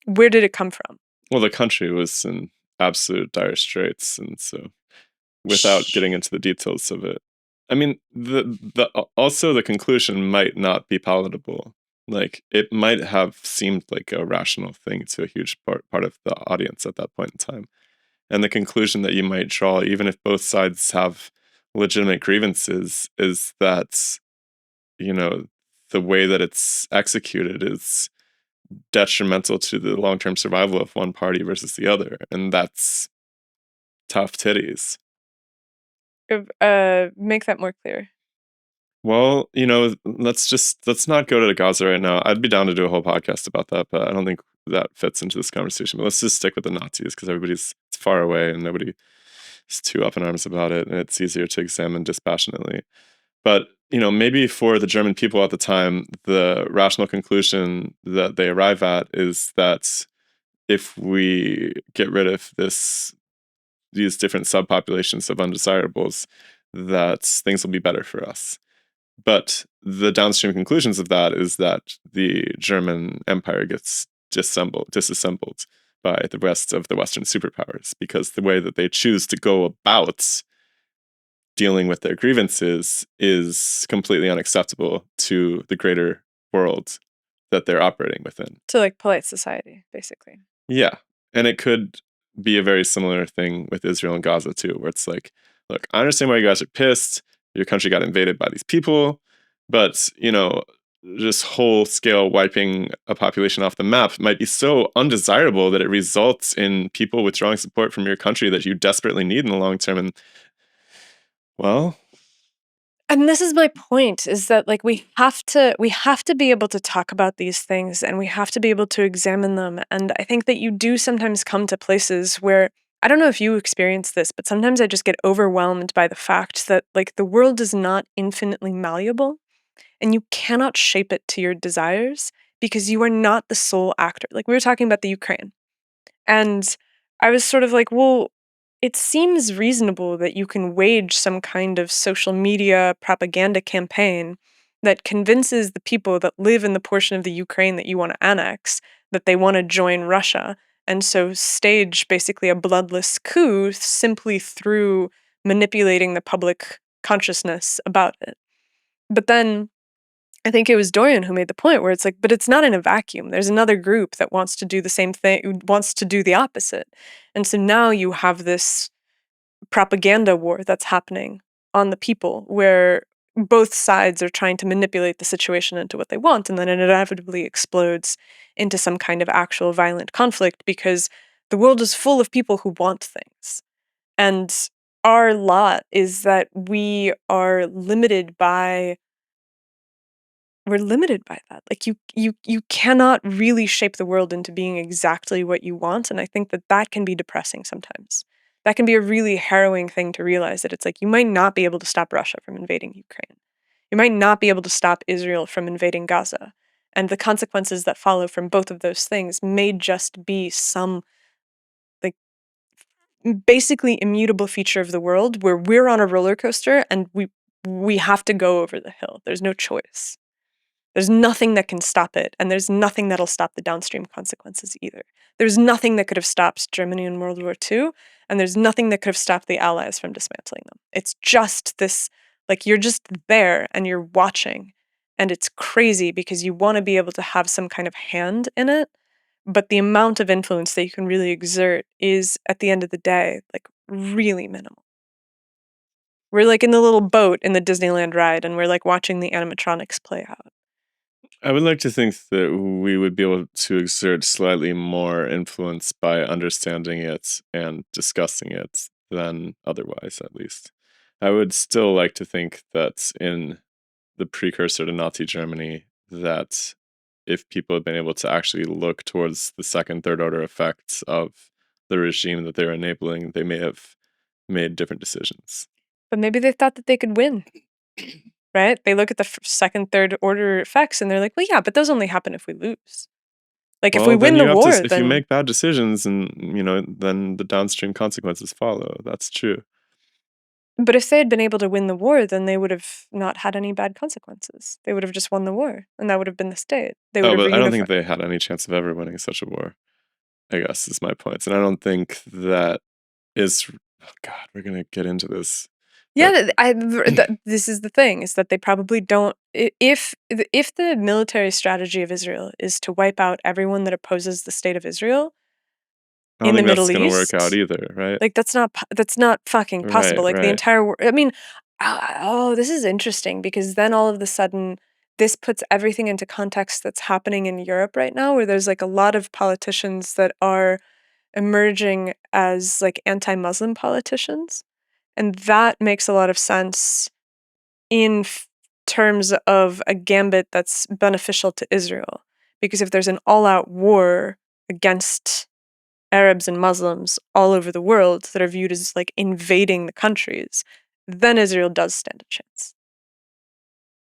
S2: where did it come from?
S1: Well, the country was in absolute dire straits, and so without getting into the details of it, I mean, also the conclusion might not be palatable. Like, it might have seemed like a rational thing to a huge part of the audience at that point in time. And the conclusion that you might draw, even if both sides have legitimate grievances, is that, you know, the way that it's executed is detrimental to the long-term survival of one party versus the other. And that's tough titties.
S2: Make that more clear.
S1: Well, let's not go to Gaza right now. I'd be down to do a whole podcast about that, but I don't think that fits into this conversation. But let's just stick with the Nazis because it's far away and nobody is too up in arms about it, and it's easier to examine dispassionately. But maybe for the German people at the time, the rational conclusion that they arrive at is that if we get rid of these different subpopulations of undesirables, that things will be better for us. But the downstream conclusions of that is that the German Empire gets disassembled by the rest of the Western superpowers, because the way that they choose to go about dealing with their grievances is completely unacceptable to the greater world that they're operating within.
S2: To like polite society, basically.
S1: Yeah. And it could be a very similar thing with Israel and Gaza too, where it's like, look, I understand why you guys are pissed. Your country got invaded by these people, but just whole scale wiping a population off the map might be so undesirable that it results in people withdrawing support from your country that you desperately need in the long term. And well,
S2: and this is my point, is that like we have to be able to talk about these things, and we have to be able to examine them. And I think that you do sometimes come to places where, I don't know if you experience this, but sometimes I just get overwhelmed by the fact that like the world is not infinitely malleable, and you cannot shape it to your desires because you are not the sole actor. Like we were talking about the Ukraine, and I was sort of like, well, it seems reasonable that you can wage some kind of social media propaganda campaign that convinces the people that live in the portion of the Ukraine that you want to annex that they want to join Russia, and so stage basically a bloodless coup simply through manipulating the public consciousness about it. But then I think it was Dorian who made the point where it's like, but it's not in a vacuum. There's another group that wants to do the same thing, wants to do the opposite. And so now you have this propaganda war that's happening on the people where both sides are trying to manipulate the situation into what they want, and then it inevitably explodes into some kind of actual violent conflict because the world is full of people who want things. And our lot is that we're limited by that. Like you cannot really shape the world into being exactly what you want, and I think that can be depressing sometimes. That can be a really harrowing thing to realize, that it's like you might not be able to stop Russia from invading Ukraine. You might not be able to stop Israel from invading Gaza. And the consequences that follow from both of those things may just be some like basically immutable feature of the world where we're on a roller coaster and we have to go over the hill. There's no choice. There's nothing that can stop it, and there's nothing that'll stop the downstream consequences either. There's nothing that could have stopped Germany in World War II, and there's nothing that could have stopped the Allies from dismantling them. It's just this, like, you're just there and you're watching, and it's crazy because you want to be able to have some kind of hand in it, but the amount of influence that you can really exert is, at the end of the day, like, really minimal. We're like in the little boat in the Disneyland ride, and we're like watching the animatronics play out.
S1: I would like to think that we would be able to exert slightly more influence by understanding it and discussing it than otherwise, at least. I would still like to think that in the precursor to Nazi Germany, that if people had been able to actually look towards the second, third order effects of the regime that they're enabling, they may have made different decisions.
S2: But maybe they thought that they could win. Right? They look at the second, third order effects and they're like, well, yeah, but those only happen if we lose. Like, if we win the war,
S1: if you make bad decisions, and then the downstream consequences follow. That's true.
S2: But if they had been able to win the war, then they would have not had any bad consequences. They would have just won the war, and that would have been the state. They would have
S1: But I don't think they had any chance of ever winning such a war, I guess, is my point. And I don't think that is... Oh God, we're going to get into this.
S2: Yeah, this is the thing, is that they probably don't. If the military strategy of Israel is to wipe out everyone that opposes the state of Israel
S1: I don't
S2: in the
S1: think that's
S2: Middle
S1: going to work out
S2: East,
S1: either, right?
S2: like that's not fucking possible.
S1: Right,
S2: Like the
S1: right.
S2: entire. I mean, oh, this is interesting because then all of a sudden this puts everything into context that's happening in Europe right now, where there's like a lot of politicians that are emerging as like anti-Muslim politicians. And that makes a lot of sense in terms of a gambit that's beneficial to Israel. Because if there's an all-out war against Arabs and Muslims all over the world that are viewed as like invading the countries, then Israel does stand a chance.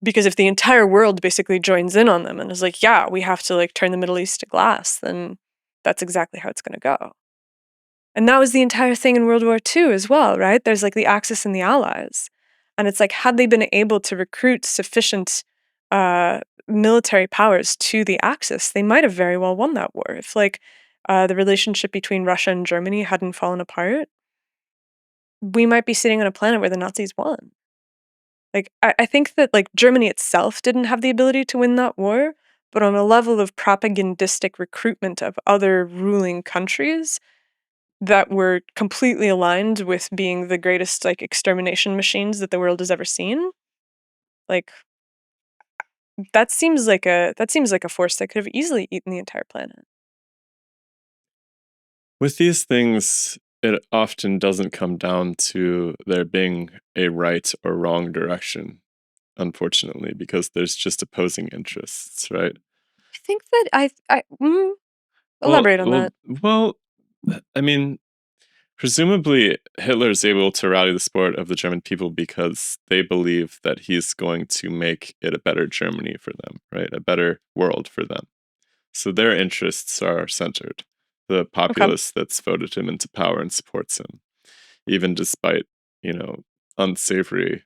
S2: Because if the entire world basically joins in on them and is like, yeah, we have to like turn the Middle East to glass, then that's exactly how it's going to go. And that was the entire thing in World War II as well, right? There's like the Axis and the Allies. And it's like, had they been able to recruit sufficient military powers to the Axis, they might have very well won that war. If like the relationship between Russia and Germany hadn't fallen apart, we might be sitting on a planet where the Nazis won. Like, I think that like Germany itself didn't have the ability to win that war, but on a level of propagandistic recruitment of other ruling countries that were completely aligned with being the greatest like extermination machines that the world has ever seen, like that seems like a force that could have easily eaten the entire planet.
S1: With these things, it often doesn't come down to there being a right or wrong direction, unfortunately, because there's just opposing interests, right?
S2: I think that
S1: Well,
S2: elaborate on
S1: well,
S2: that.
S1: well, I mean, presumably Hitler is able to rally the support of the German people because they believe that he's going to make it a better Germany for them, right? A better world for them. So their interests are centered. The
S2: Okay.
S1: populace that's voted him into power and supports him, even despite, unsavory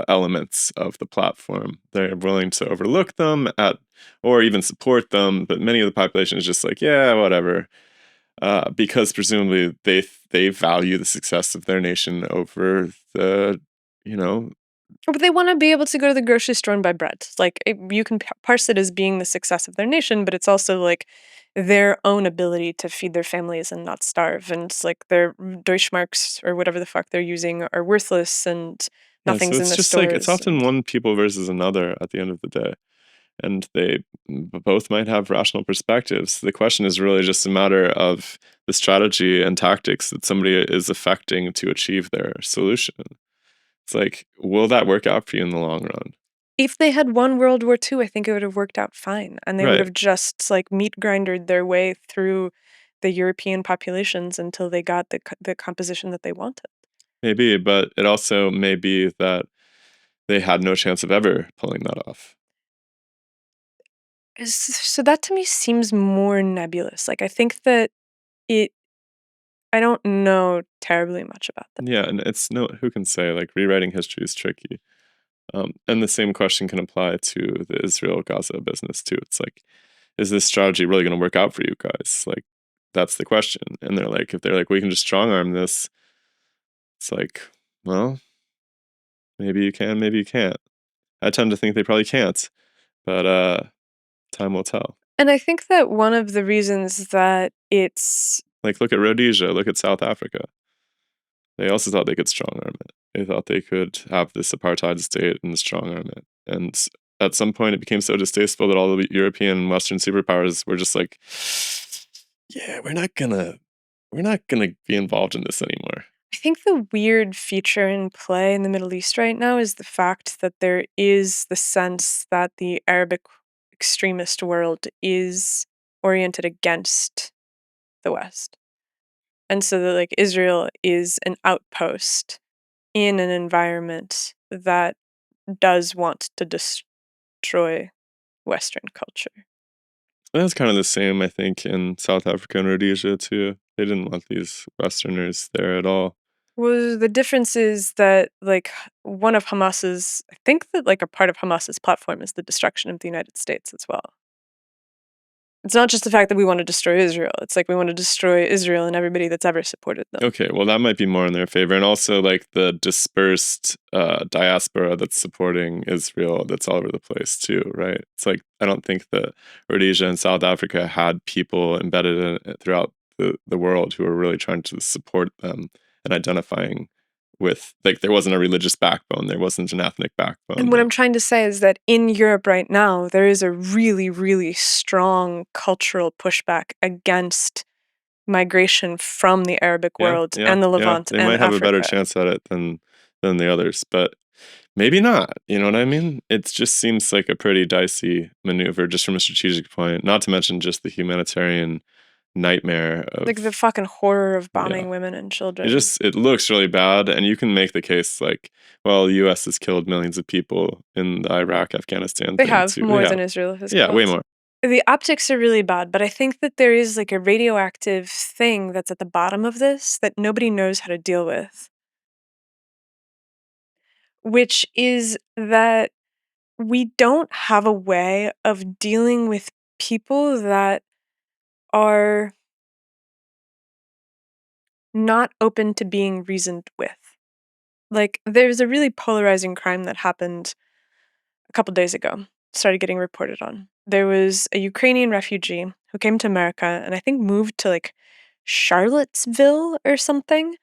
S1: elements of the platform. They're willing to overlook them or even support them, but many of the population is just like, yeah, whatever. Because presumably they value the success of their nation over the, you know,
S2: But they want to be able to go to the grocery store and buy bread. Like you can parse it as being the success of their nation, but it's also like their own ability to feed their families and not starve. And it's like their Deutschmarks or whatever the fuck they're using are worthless and
S1: yeah. So
S2: nothing's in
S1: it's
S2: their
S1: just like it's
S2: stores.
S1: often one people versus another at the end of the day, and they both might have rational perspectives. The question is really just a matter of the strategy and tactics that somebody is affecting to achieve their solution. It's like, will that work out for you in the long run?
S2: If they had won World War II, I think it would have worked out fine. And they would
S1: Right.
S2: have just like meat grindered their way through the European populations until they got the composition that they wanted.
S1: Maybe, but it also may be that they had no chance of ever pulling that off.
S2: So that to me seems more nebulous. Like I think that it I don't know terribly much about that.
S1: Yeah, and it's no, who can say, like, rewriting history is tricky. And the same question can apply to the Israel Gaza business too. It's like, is this strategy really going to work out for you guys? Like, that's the question. And if they're like, we can just strong arm this, it's like, well, maybe you can, maybe you can't. I tend to think they probably can't, but time will tell.
S2: And I think that one of the reasons that it's
S1: Like, look at Rhodesia, look at South Africa. They also thought they could strong arm it. They thought they could have this apartheid state and strong arm it. And at some point, it became so distasteful that all the European and Western superpowers were just like, "Yeah, we're not gonna be involved in this anymore."
S2: I think the weird feature in play in the Middle East right now is the fact that there is the sense that the Arabic extremist world is oriented against the West. And so that like Israel is an outpost in an environment that does want to destroy Western culture.
S1: That's kind of the same, I think, in South Africa and Rhodesia too. They didn't want these Westerners there at all.
S2: Well, the difference is that like one of Hamas's, I think that like a part of Hamas's platform is the destruction of the United States as well. It's not just the fact that we want to destroy Israel. It's like we want to destroy Israel and everybody that's ever supported them.
S1: Okay, well, that might be more in their favor. And also, like, the dispersed diaspora that's supporting Israel that's all over the place, too, right? It's like, I don't think that Rhodesia and South Africa had people embedded in it throughout the world who were really trying to support them and identifying with, like, there wasn't a religious backbone, there wasn't an ethnic backbone.
S2: And what I'm trying to say is that in Europe right now, there is a really, really strong cultural pushback against migration from the Arabic world and the Levant
S1: they
S2: and
S1: might have
S2: Africa.
S1: a better chance at it than the others, but maybe not. You know what I mean? It just seems like a pretty dicey maneuver, just from a strategic point. Not to mention just the humanitarian nightmare of,
S2: like the fucking horror of bombing women and children.
S1: it looks really bad, and you can make the case like, well, the U.S. has killed millions of people in the Iraq, Afghanistan
S2: They
S1: thing
S2: have
S1: too.
S2: more than Israel has killed.
S1: Way more.
S2: The optics are really bad, but I think that there is like a radioactive thing that's at the bottom of this that nobody knows how to deal with, which is that we don't have a way of dealing with people that are not open to being reasoned with. Like, there's a really polarizing crime that happened a couple days ago, started getting reported on. There was a Ukrainian refugee who came to America and I think moved to like Charlottesville or something.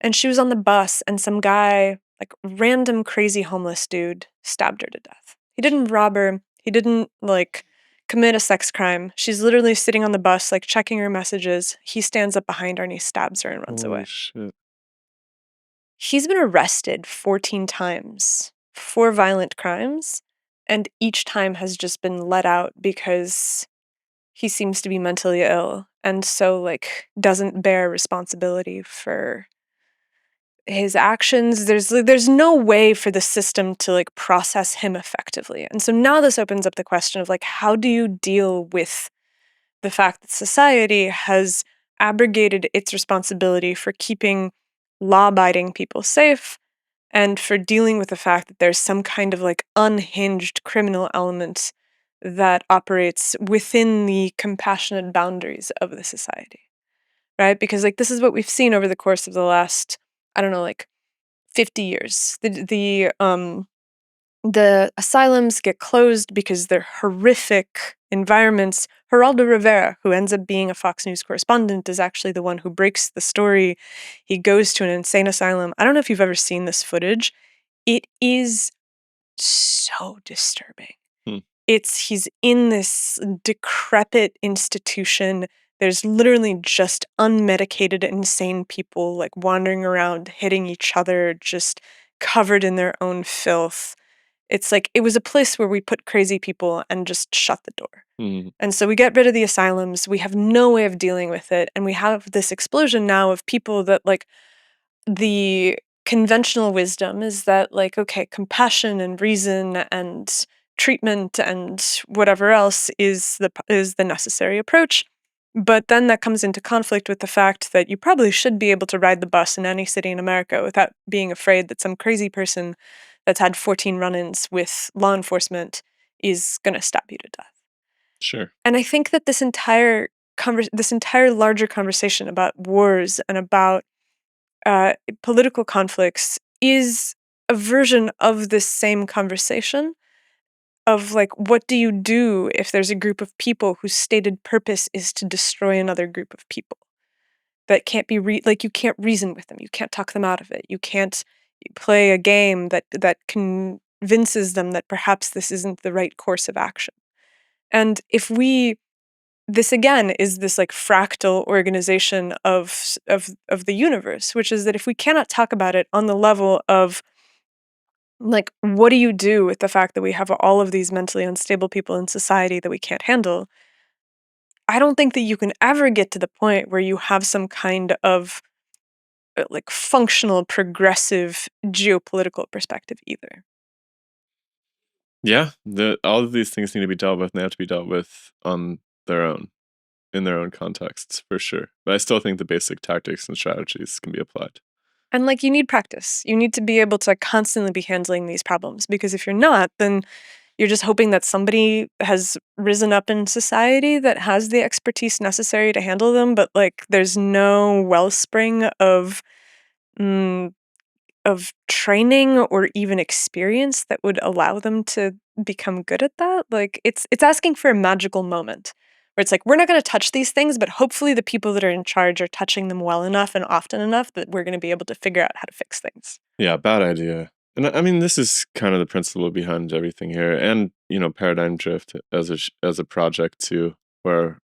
S2: And she was on the bus and some guy, like random crazy homeless dude, stabbed her to death. He didn't rob her. He didn't like commit a sex crime. She's literally sitting on the bus, like checking her messages. He stands up behind her and he stabs her and runs away.
S1: Shit.
S2: He's been arrested 14 times for violent crimes, and each time has just been let out because he seems to be mentally ill and so like doesn't bear responsibility for his actions. There's no way for the system to like process him effectively. And so now this opens up the question of like, how do you deal with the fact that society has abrogated its responsibility for keeping law-abiding people safe and for dealing with the fact that there's some kind of like unhinged criminal element that operates within the compassionate boundaries of the society, right? Because like this is what we've seen over the course of the last, I don't know, like 50 years. The asylums get closed because they're horrific environments. Geraldo Rivera, who ends up being a Fox News correspondent, is actually the one who breaks the story. He goes to an insane asylum. I don't know if you've ever seen this footage. It is so disturbing. He's in this decrepit institution. There's literally just unmedicated, insane people like wandering around, hitting each other, just covered in their own filth. It's like it was a place where we put crazy people and just shut the door. And so we get rid of the asylums. We have no way of dealing with it. And we have this explosion now of people that like the conventional wisdom is that like, okay, compassion and reason and treatment and whatever else is the necessary approach. But then that comes into conflict with the fact that you probably should be able to ride the bus in any city in America without being afraid that some crazy person that's had 14 run-ins with law enforcement is going to stab you to death.
S1: Sure.
S2: And I think that this entire larger conversation about wars and about political conflicts is a version of this same conversation of like, what do you do if there's a group of people whose stated purpose is to destroy another group of people that can't be you can't reason with them, you can't talk them out of it, you can't play a game that convinces them that perhaps this isn't the right course of action. And this again is this like fractal organization of the universe, which is that if we cannot talk about it on the level of like, what do you do with the fact that we have all of these mentally unstable people in society that we can't handle? I don't think that you can ever get to the point where you have some kind of like functional, progressive geopolitical perspective either.
S1: Yeah, all of these things need to be dealt with, and they have to be dealt with on their own, in their own contexts, for sure. But I still think the basic tactics and strategies can be applied.
S2: And like, you need practice. You need to be able to constantly be handling these problems, because if you're not, then you're just hoping that somebody has risen up in society that has the expertise necessary to handle them, but like there's no wellspring of training or even experience that would allow them to become good at that. Like it's asking for a magical moment where it's like we're not going to touch these things, but hopefully the people that are in charge are touching them well enough and often enough that we're going to be able to figure out how to fix things.
S1: Yeah, bad idea. And I mean, this is kind of the principle behind everything here, and paradigm drift as a project too, where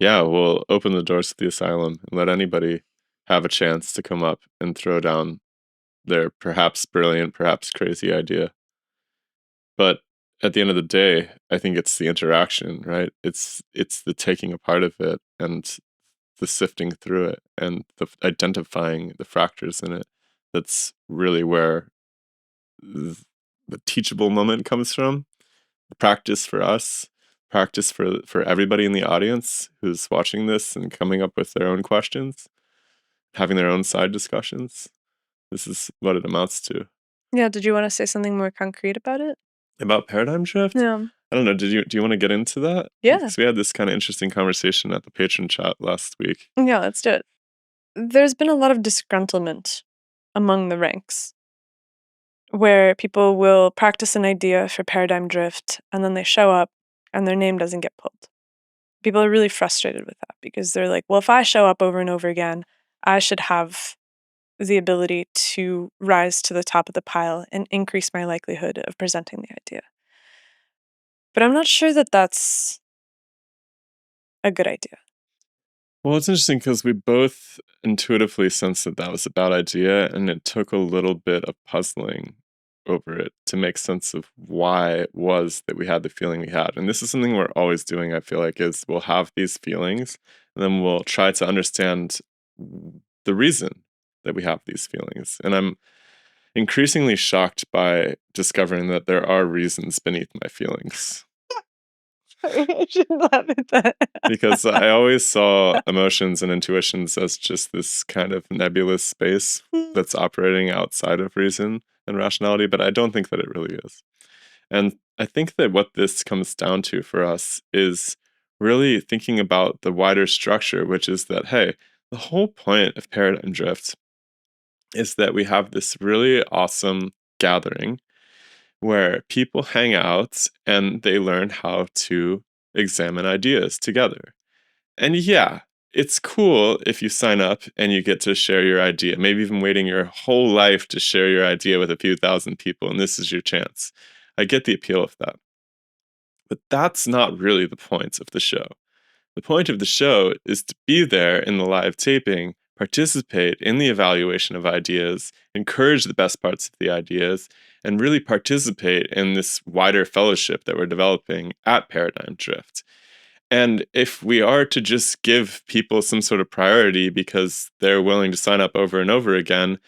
S1: we'll open the doors to the asylum and let anybody have a chance to come up and throw down their perhaps brilliant, perhaps crazy idea. But at the end of the day, I think it's the interaction, right? It's the taking apart of it and the sifting through it and the identifying the fractures in it. That's really where the teachable moment comes from. The practice for us, practice for everybody in the audience who's watching this and coming up with their own questions, having their own side discussions. This is what it amounts to.
S2: Yeah, did you want to say something more concrete about it?
S1: About paradigm shift?
S2: Yeah.
S1: I don't know. Do you want to get into that?
S2: Yeah.
S1: Because we had this kind of interesting conversation at the patron chat last week.
S2: Yeah, let's do it. There's been a lot of disgruntlement among the ranks where people will practice an idea for paradigm drift and then they show up and their name doesn't get pulled. People are really frustrated with that because they're like, well, if I show up over and over again, I should have the ability to rise to the top of the pile and increase my likelihood of presenting the idea. But I'm not sure that that's a good idea.
S1: Well, it's interesting because we both intuitively sensed that that was a bad idea, and it took a little bit of puzzling over it to make sense of why it was that we had the feeling we had. And this is something we're always doing, I feel like, is we'll have these feelings, and then we'll try to understand the reason that we have these feelings. And I'm increasingly shocked by discovering that there are reasons beneath my feelings.
S2: I shouldn't laugh at that.
S1: Because I always saw emotions and intuitions as just this kind of nebulous space that's operating outside of reason and rationality, but I don't think that it really is. And I think that what this comes down to for us is really thinking about the wider structure, which is that, hey, the whole point of paradigm drift is that we have this really awesome gathering where people hang out and they learn how to examine ideas together. And yeah, it's cool if you sign up and you get to share your idea, maybe even waiting your whole life to share your idea with a few thousand people, and this is your chance. I get the appeal of that. But that's not really the point of the show. The point of the show is to be there in the live taping, participate in the evaluation of ideas, encourage the best parts of the ideas, and really participate in this wider fellowship that we're developing at Paradigm Drift. And if we are to just give people some sort of priority because they're willing to sign up over and over again,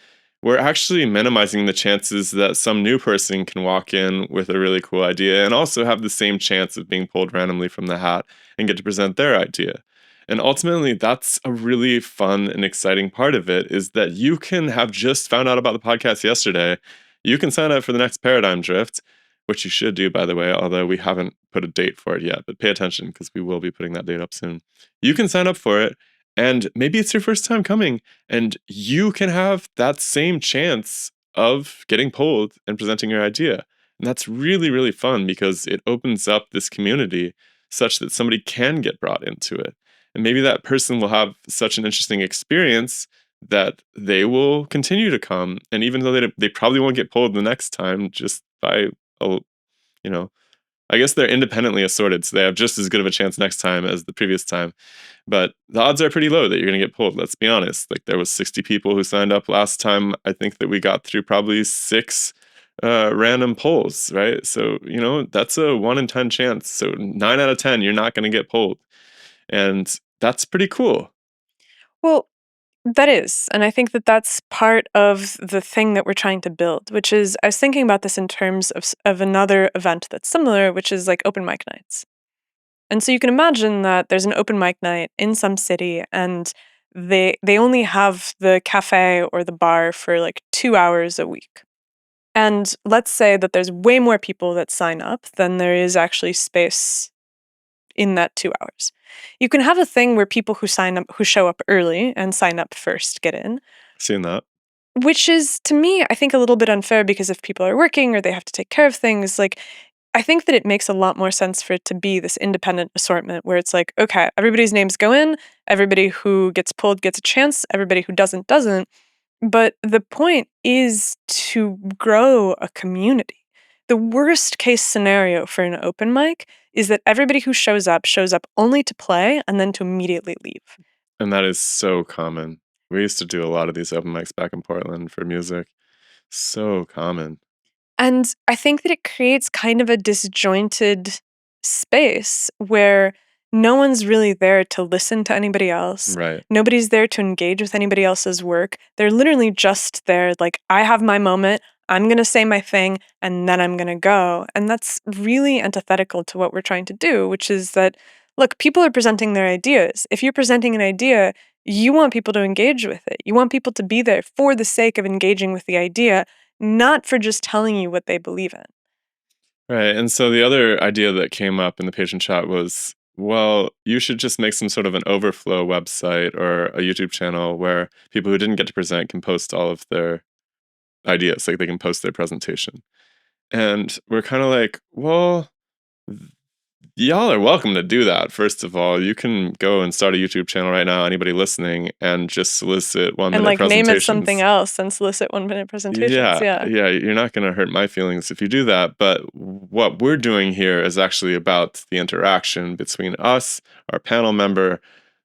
S1: we're actually minimizing the chances that some new person can walk in with a really cool idea and also have the same chance of being pulled randomly from the hat and get to present their idea. And ultimately, that's a really fun and exciting part of it, is that you can have just found out about the podcast yesterday. You can sign up for the next Paradigm Drift, which you should do, by the way, although we haven't put a date for it yet, but pay attention because we will be putting that date up soon. You can sign up for it, and maybe it's your first time coming, and you can have that same chance of getting pulled and presenting your idea. And that's really, really fun because it opens up this community such that somebody can get brought into it. And maybe that person will have such an interesting experience that they will continue to come. And even though they probably won't get pulled the next time just by, I guess they're independently assorted, so they have just as good of a chance next time as the previous time. But the odds are pretty low that you're going to get pulled, let's be honest. Like, there was 60 people who signed up last time. I think that we got through probably 6 random polls, right? So, that's a 1 in 10 chance. So 9 out of 10, you're not going to get pulled. And that's pretty cool.
S2: Well, that is. And I think that that's part of the thing that we're trying to build, which is, I was thinking about this in terms of another event that's similar, which is like open mic nights. And so you can imagine that there's an open mic night in some city and they only have the cafe or the bar for like 2 hours a week. And let's say that there's way more people that sign up than there is actually space in that 2 hours. You can have a thing where people who show up early and sign up first get in,
S1: Seen that.
S2: which is, to me, I think a little bit unfair because if people are working or they have to take care of things, like, I think that it makes a lot more sense for it to be this independent assortment where it's like, okay, everybody's names go in, everybody who gets pulled gets a chance, everybody who doesn't. But the point is to grow a community. The worst case scenario for an open mic is that everybody who shows up only to play and then to immediately leave.
S1: And that is so common. We used to do a lot of these open mics back in Portland for music. So common.
S2: And I think that it creates kind of a disjointed space where no one's really there to listen to anybody else.
S1: Right.
S2: Nobody's there to engage with anybody else's work. They're literally just there, like, I have my moment, I'm going to say my thing, and then I'm going to go. And that's really antithetical to what we're trying to do, which is that, look, people are presenting their ideas. If you're presenting an idea, you want people to engage with it. You want people to be there for the sake of engaging with the idea, not for just telling you what they believe in.
S1: Right. And so the other idea that came up in the patient chat was, well, you should just make some sort of an overflow website or a YouTube channel where people who didn't get to present can post all of their ideas, like they can post their presentation. And we're kind of like, well, y'all are welcome to do that. First of all, you can go and start a YouTube channel right now, anybody listening, and just solicit 1
S2: And
S1: minute
S2: like name it
S1: presentations.
S2: something else and solicit 1 minute presentations.
S1: Yeah, you're not going to hurt my feelings if you do that. But what we're doing here is actually about the interaction between us, our panel member,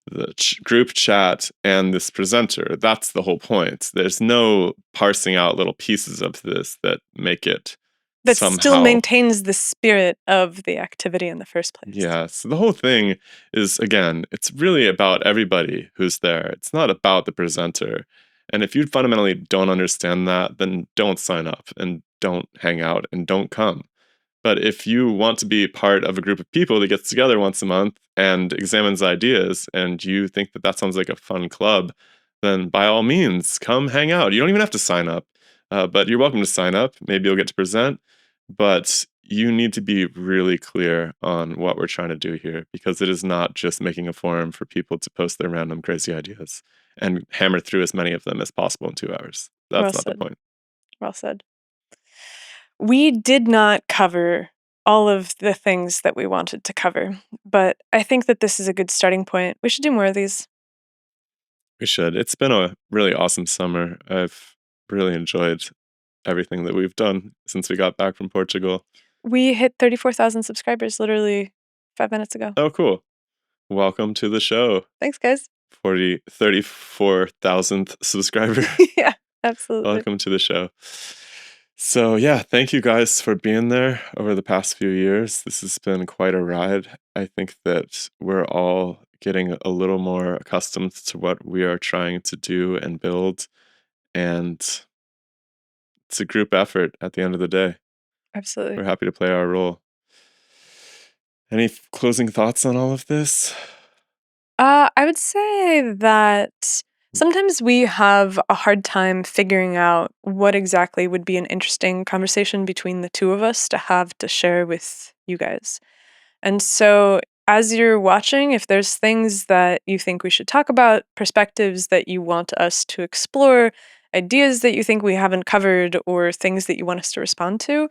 S1: the group chat, and this presenter. That's the whole point. There's no parsing out little pieces of this that make it
S2: That
S1: somehow
S2: still maintains the spirit of the activity in the first place.
S1: Yeah, so the whole thing is, again, it's really about everybody who's there. It's not about the presenter. And if you fundamentally don't understand that, then don't sign up and don't hang out and don't come. But if you want to be part of a group of people that gets together once a month and examines ideas, and you think that that sounds like a fun club, then by all means, come hang out. You don't even have to sign up, but you're welcome to sign up. Maybe you'll get to present. But you need to be really clear on what we're trying to do here, because it is not just making a forum for people to post their random crazy ideas and hammer through as many of them as possible in 2 hours. That's
S2: Well
S1: not the
S2: said.
S1: point.
S2: Well said. We did not cover all of the things that we wanted to cover, but I think that this is a good starting point. We should do more of these.
S1: We should. It's been a really awesome summer. I've really enjoyed everything that we've done since we got back from Portugal.
S2: We hit 34,000 subscribers literally 5 minutes ago.
S1: Oh, cool. Welcome to the show.
S2: Thanks, guys.
S1: 34,000th subscriber.
S2: Yeah, absolutely.
S1: Welcome to the show. So yeah, thank you guys for being there over the past few years. This has been quite a ride. I think that we're all getting a little more accustomed to what we are trying to do and build. And it's a group effort at the end of the day.
S2: Absolutely.
S1: We're happy to play our role. Any closing thoughts on all of this?
S2: I would say that sometimes we have a hard time figuring out what exactly would be an interesting conversation between the two of us to have to share with you guys. And so, as you're watching, if there's things that you think we should talk about, perspectives that you want us to explore, ideas that you think we haven't covered, or things that you want us to respond to,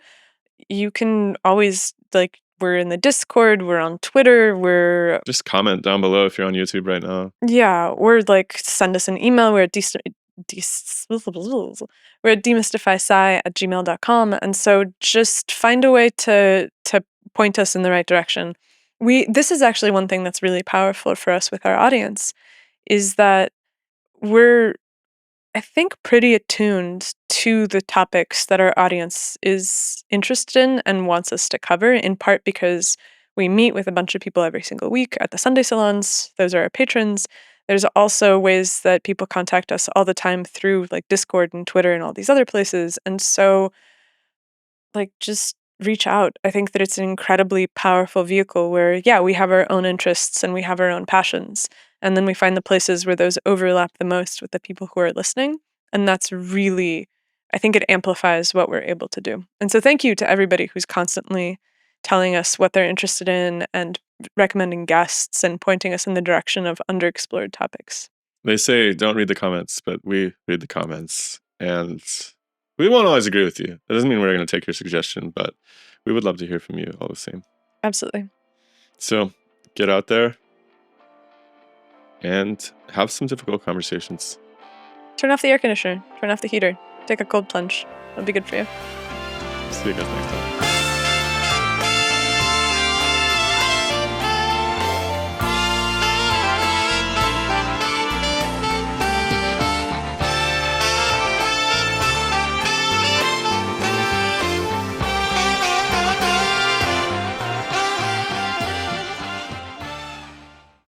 S2: you can always, like, we're in the Discord, we're on Twitter,
S1: Just comment down below if you're on YouTube right now.
S2: yeah, or like send us an email. We're at demystifysci@gmail.com. And so just find a way to point us in the right direction. This is actually one thing that's really powerful for us with our audience, is that we're, I think, pretty attuned to the topics that our audience is interested in and wants us to cover, in part because we meet with a bunch of people every single week at the Sunday salons. Those are our patrons. There's also ways that people contact us all the time through like Discord and Twitter and all these other places. And so, like, just reach out. I think that it's an incredibly powerful vehicle where, yeah, we have our own interests and we have our own passions. And then we find the places where those overlap the most with the people who are listening. And that's really, I think it amplifies what we're able to do. And so thank you to everybody who's constantly telling us what they're interested in and recommending guests and pointing us in the direction of underexplored topics.
S1: They say don't read the comments, but we read the comments. And we won't always agree with you. That doesn't mean we're going to take your suggestion, but we would love to hear from you all the same.
S2: Absolutely.
S1: So get out there and have some difficult conversations.
S2: Turn off the air conditioner. Turn off the heater. Take a cold plunge. That'll be good for you.
S1: See you guys next time.